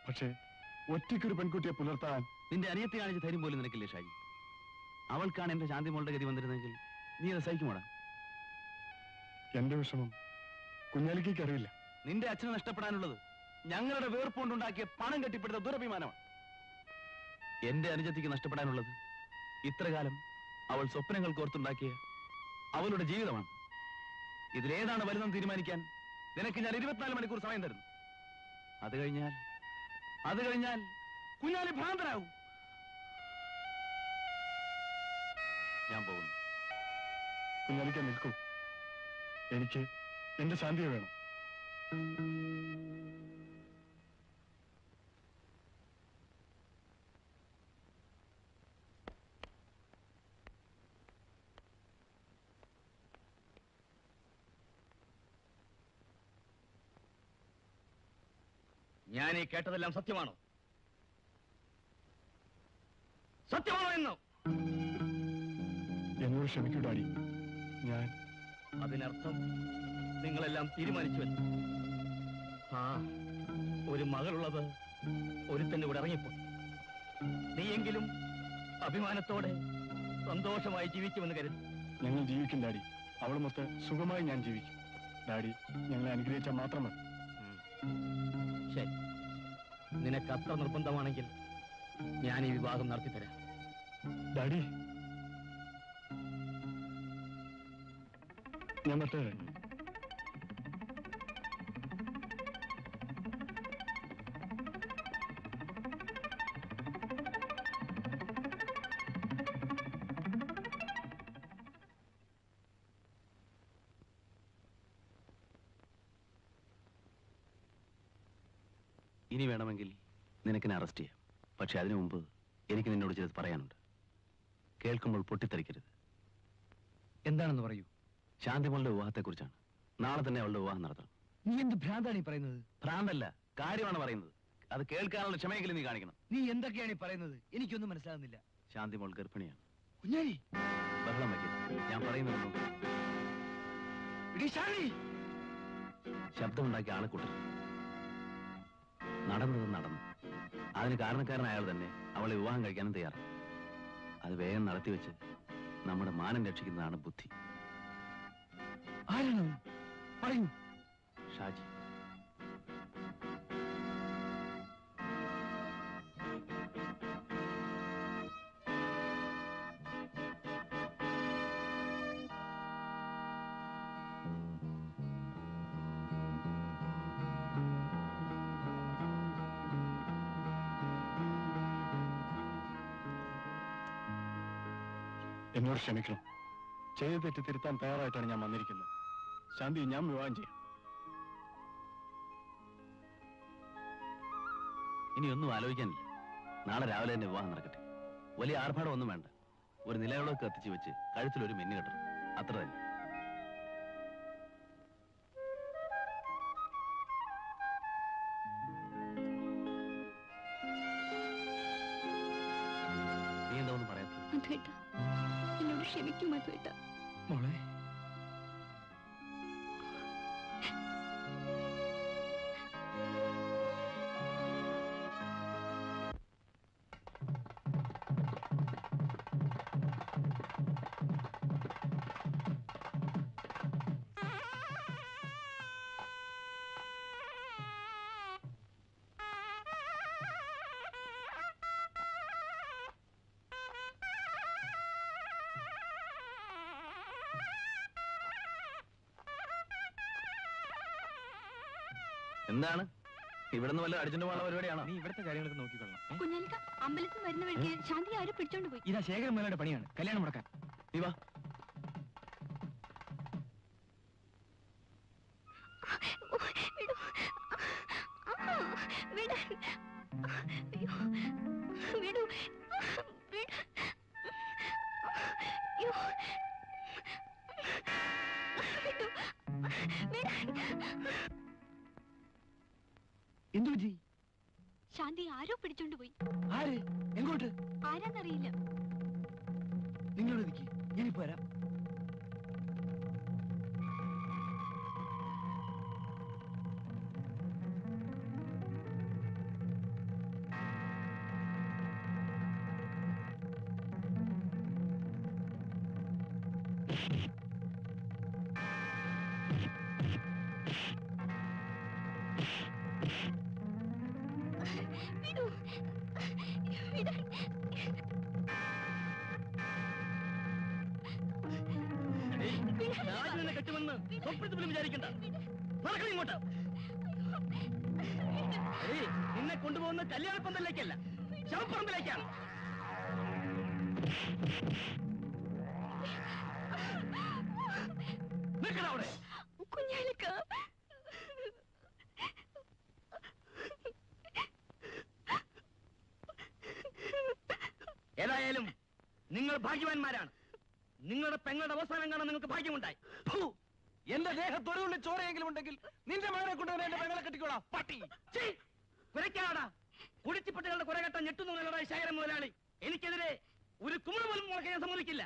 L: പക്ഷേ ഒറ്റയ്ക്കൊരു പെൺകുട്ടിയെ പുലർത്താൻ
K: നിന്റെ അനിയത്തെ കാണിച്ച ധൈര്യം പോലും നിനക്കില്ലേ ഷാജി? അവൾക്കാണ് എന്റെ ശാന്തി മോളുടെ ഗതി വന്നിരുന്നെങ്കിൽ നീ അത് സഹിക്കുമോടാ?
L: എന്റെ വിഷമം കുഞ്ഞാലിക്ക് അറിയില്ല.
K: നിന്റെ അച്ഛനെ നഷ്ടപ്പെടാനുള്ളത് ഞങ്ങളുടെ വേർപ്പുകൊണ്ടുണ്ടാക്കിയ പണം കെട്ടിപ്പെടുത്ത ദുരഭിമാനമാണ്. എന്റെ അനുജത്തിക്ക് നഷ്ടപ്പെടാനുള്ളത് ഇത്രകാലം അവൾ സ്വപ്നങ്ങൾ കോർത്തുണ്ടാക്കിയ അവളുടെ ജീവിതമാണ്. ഇതിലേതാണ് വലുതെന്ന് തീരുമാനിക്കാൻ നിനക്ക് ഞാൻ 24 മണിക്കൂർ സമയം തരുന്നു. അത് കഴിഞ്ഞാൽ കുഞ്ഞാലി ഭ്രാന്തനാവും. ഞാൻ പോകുന്നു.
L: കുഞ്ഞാലിക്ക നിൽക്കൂ. എനിക്ക് എന്റെ ശാന്തിയെ വേണം.
E: ഞാൻ ഈ കേട്ടതെല്ലാം സത്യമാണോ? സത്യമാണോ എന്നോ?
L: എന്നോട് ക്ഷമിക്കൂ ഡാഡി. ഞാൻ
E: അതിനർത്ഥം നിങ്ങളെല്ലാം തീരുമാനിച്ചുവെന്ന്. ആ, ഒരു മകളുള്ളത് ഒരുത്തന്റെ കൂടെ ഇറങ്ങിപ്പോ. നീയെങ്കിലും അഭിമാനത്തോടെ സന്തോഷമായി ജീവിക്കുമെന്ന് കരുതി.
L: ഞങ്ങൾ ജീവിക്കും ഡാഡി. അവളുമൊത്ത് സുഖമായി ഞാൻ ജീവിക്കും. ഡാഡി ഞങ്ങളെ അനുഗ്രഹിച്ചാൽ മാത്രം മതി.
E: ശരി, നിനക്ക് അത്ര നിർബന്ധമാണെങ്കിൽ ഞാൻ ഈ വിവാഹം നടത്തിത്തരാം.
L: ഡാഡി ഞാൻ മറ്റേ
K: ഇനി വേണമെങ്കിൽ നിനക്കെന്നെ അറസ്റ്റ് ചെയ്യാം. പക്ഷെ അതിനു മുമ്പ് എനിക്ക് നിന്നോട് ചിലത് പറയാനുണ്ട്. കേൾക്കുമ്പോൾ പൊട്ടിത്തെറിക്കരുത്.
C: എന്താണെന്ന് പറയൂ.
K: ശാന്തിമോളുടെ വിവാഹത്തെക്കുറിച്ചാണ്. നാളെ തന്നെ അവളുടെ വിവാഹം നടത്തണം.
C: നീ എന്ത് ഭ്രാന്താണ് ഈ പറയുന്നത്?
K: ഭ്രാന്തല്ല, കാര്യമാണ് പറയുന്നത്. അത് കേൾക്കാനുള്ള ക്ഷമയെങ്കിലും നീ കാണിക്കണം.
C: നീ എന്തൊക്കെയാണ് ഈ പറയുന്നത്? എനിക്കൊന്നും മനസ്സിലാകുന്നില്ല.
K: ശാന്തിമോൾ ഗർഭിണിയാണ്.
C: കുഞ്ഞാലി,
K: ബഹളം വയ്ക്കരുത്. ഞാൻ പറയുന്നത് ശബ്ദമുണ്ടാക്കി ആളെ കൂട്ടരുത്. നടന്നത് നടന്നു. അതിന് കാരണക്കാരൻ അയാൾ തന്നെ അവളെ വിവാഹം കഴിക്കാനും തയ്യാറാണ്. അത് വേഗം നടത്തിവെച്ച് നമ്മുടെ മാനം രക്ഷിക്കുന്നതാണ് ബുദ്ധി.
C: ആരാണ്? പറയൂ.
K: ഷാജി.
L: എന്നോട് ക്ഷമിക്കണം. ചെയ്ത് തെറ്റ് തിരുത്താൻ തയ്യാറായിട്ടാണ് ഞാൻ വന്നിരിക്കുന്നത്. ശാന്തി ഞാൻ വിവാഹം ചെയ്യാം.
K: ഇനിയൊന്നും ആലോചിക്കാനില്ല. നാളെ രാവിലെ തന്നെ വിവാഹം നടക്കട്ടെ. വലിയ ആർഭാടമൊന്നും വേണ്ട. ഒരു നിലവിളക്ക് കത്തിച്ചു വെച്ച് കഴുത്തിലൊരു മിന്നു കെട്ടണം. അത്ര തന്നെ. നീ എന്താ ഒന്നും പറയാത്ത?
F: എന്നോട് ക്ഷമിക്കും മധുവേട്ട.
C: മോളെ,
K: എന്താണ് ഇവിടുന്ന് വല്ല അടിച്ചിട്ട് പോകാനുള്ള പരിപാടിയാണോ?
D: നീ ഇവിടുത്തെ കാര്യങ്ങളൊക്കെ നോക്കിക്കൊള്ളണം.
F: കുഞ്ഞാലിക്ക, അമ്പലത്തിൽ വരുന്ന വഴിക്ക് ശാന്തി ആരും പിടിച്ചോണ്ട് പോയി.
D: ഇതാ ശേഖരൻ മേലയുടെ പണിയാണ് കല്യാണം മുടക്കാൻ.
K: നീ വാ.
F: വിടൂ. വിട്. അയ്യോ, വിടൂ. വിട്. അയ്യോ. വിടൂ. വിട്.
C: എന്തു പറ്റി?
F: ശാന്തി ആരോ പിടിച്ചോണ്ട് പോയി.
C: ആര്? എങ്ങോട്ട്?
F: ആരാന്നറിയില്ല.
C: നിങ്ങളോട് നിൽക്കി, ഞാനിപ്പോ വരാം.
E: രാജനെ കെട്ടുമെന്ന് സ്വപ്നത്തിൽ പോലും വിചാരിക്കണ്ട. നടക്കണം ഇങ്ങോട്ട്. നിന്നെ കൊണ്ടുപോകുന്ന കല്യാണപ്പന്തലിലേക്കല്ല, ശവപ്പറമ്പിലേക്കാണ്. നിൽക്കണം അവിടെ.
F: കുഞ്ഞാലിക്ക,
E: ഏതായാലും നിങ്ങൾ ഭാഗ്യവാന്മാരാണ്. നിങ്ങളുടെ പെങ്ങളുടെ അവസാനം കാണാൻ നിങ്ങൾക്ക് ഭാഗ്യമുണ്ടായി.
C: എന്റെ ദേഹത്തൊരുള്ള ചോരയെങ്കിലും ഉണ്ടെങ്കിൽ നിന്റെ മകനെ കൊണ്ടുവന്ന് എന്റെ പെങ്ങളെ കെട്ടിക്കോളാം.
E: പട്ടി കുരയ്ക്കാടാ. കുടിച്ചിപ്പട്ടികളുടെ കുര കെട്ടാൻ ഞെട്ടുന്നവരായി ശേഖരൻ മുതലാളി. എനിക്കെതിരെ ഒരു കുമിള പോലും മുളക്കാൻ ഞാൻ സമ്മതിക്കില്ല.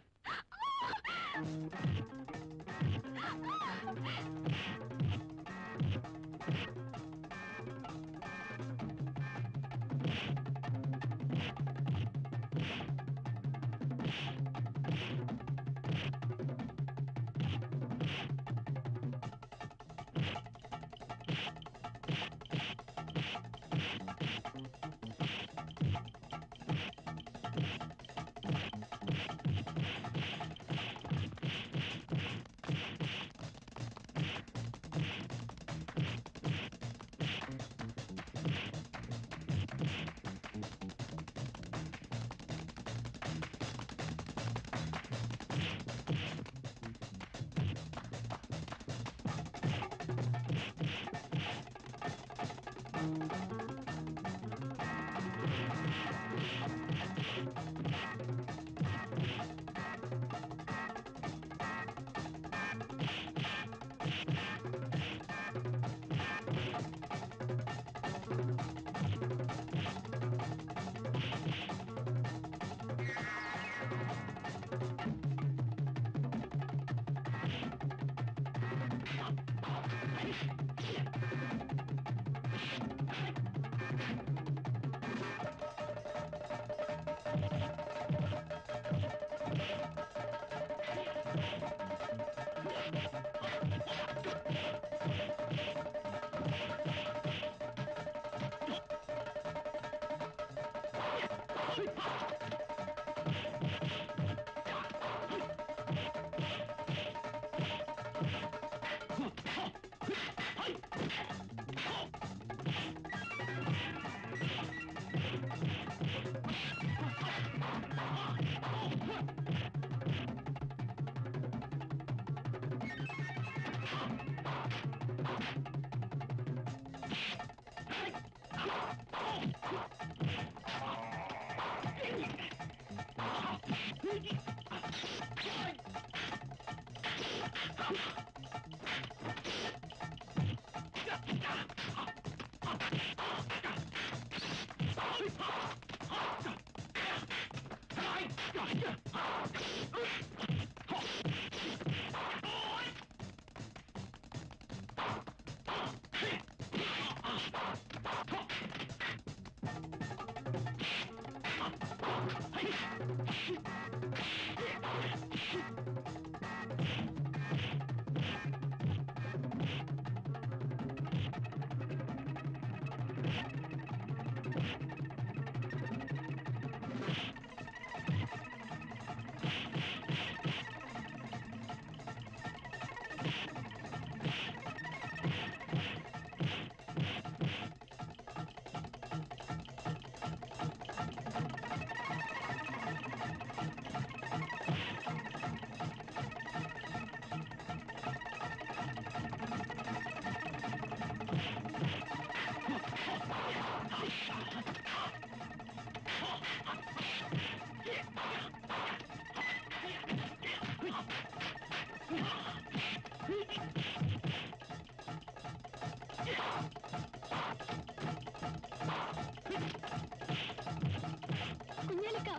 F: കുഞ്ഞാലിക്ക,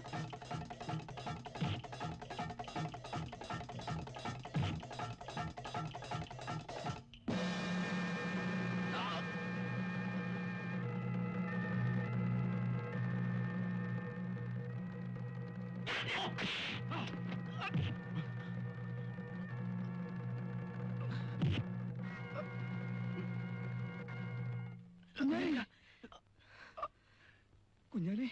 C: കുഞ്ഞാലി,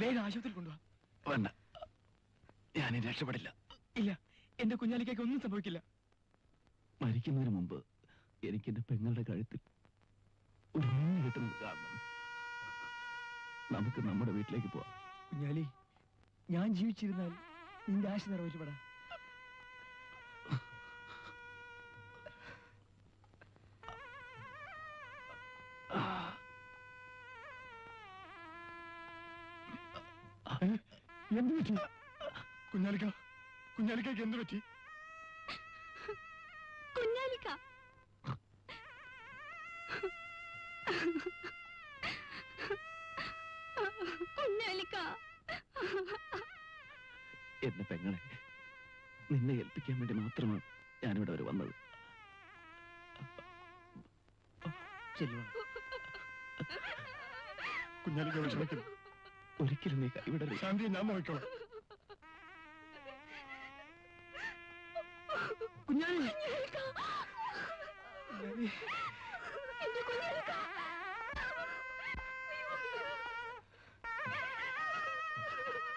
C: വേഗം ആശുപത്രിയിൽ കൊണ്ടുപോവാ. വേണ്ട, ഞാനിനി രക്ഷപ്പെടില്ല. ഇല്ല, എന്റെ
D: കുഞ്ഞാലിക്കേക്ക് ഒന്നും സംഭവിക്കില്ല.
K: മരിക്കുന്നതിന് മുമ്പ് എനിക്ക് എന്റെ പെങ്ങളുടെ കഴുത്തിൽ ഒരു മിന്നു കിട്ടുന്നത് കാണണം. നമുക്ക് നമ്മുടെ വീട്ടിലേക്ക് പോവാം.
D: കുഞ്ഞാലി, ഞാൻ ജീവിച്ചിരുന്നാൽ നിന്റെ ആശ നിറവേറ്റപ്പെടാ.
L: എന്ത് പറ്റി കുഞ്ഞാലിക്കയ്ക്ക് എന്ത് പറ്റി?
F: കുഞ്ഞാലിക്ക കുഞ്ഞാലിക്ക
K: എന്റെ പെങ്ങളെ നിന്നെ ഏൽപ്പിക്കാൻ വേണ്ടി മാത്രമാണ് ഞാനിവിടെ വരെ വന്നത്.
L: കുഞ്ഞാലിക്ക വിഷമിക്കുന്നു.
K: ഒരിക്കലും നീ കൈവിടരുത്.
L: ശാന്തിയെ ഞാൻ നോക്കിക്കോളാം.
D: കുഞ്ഞാലി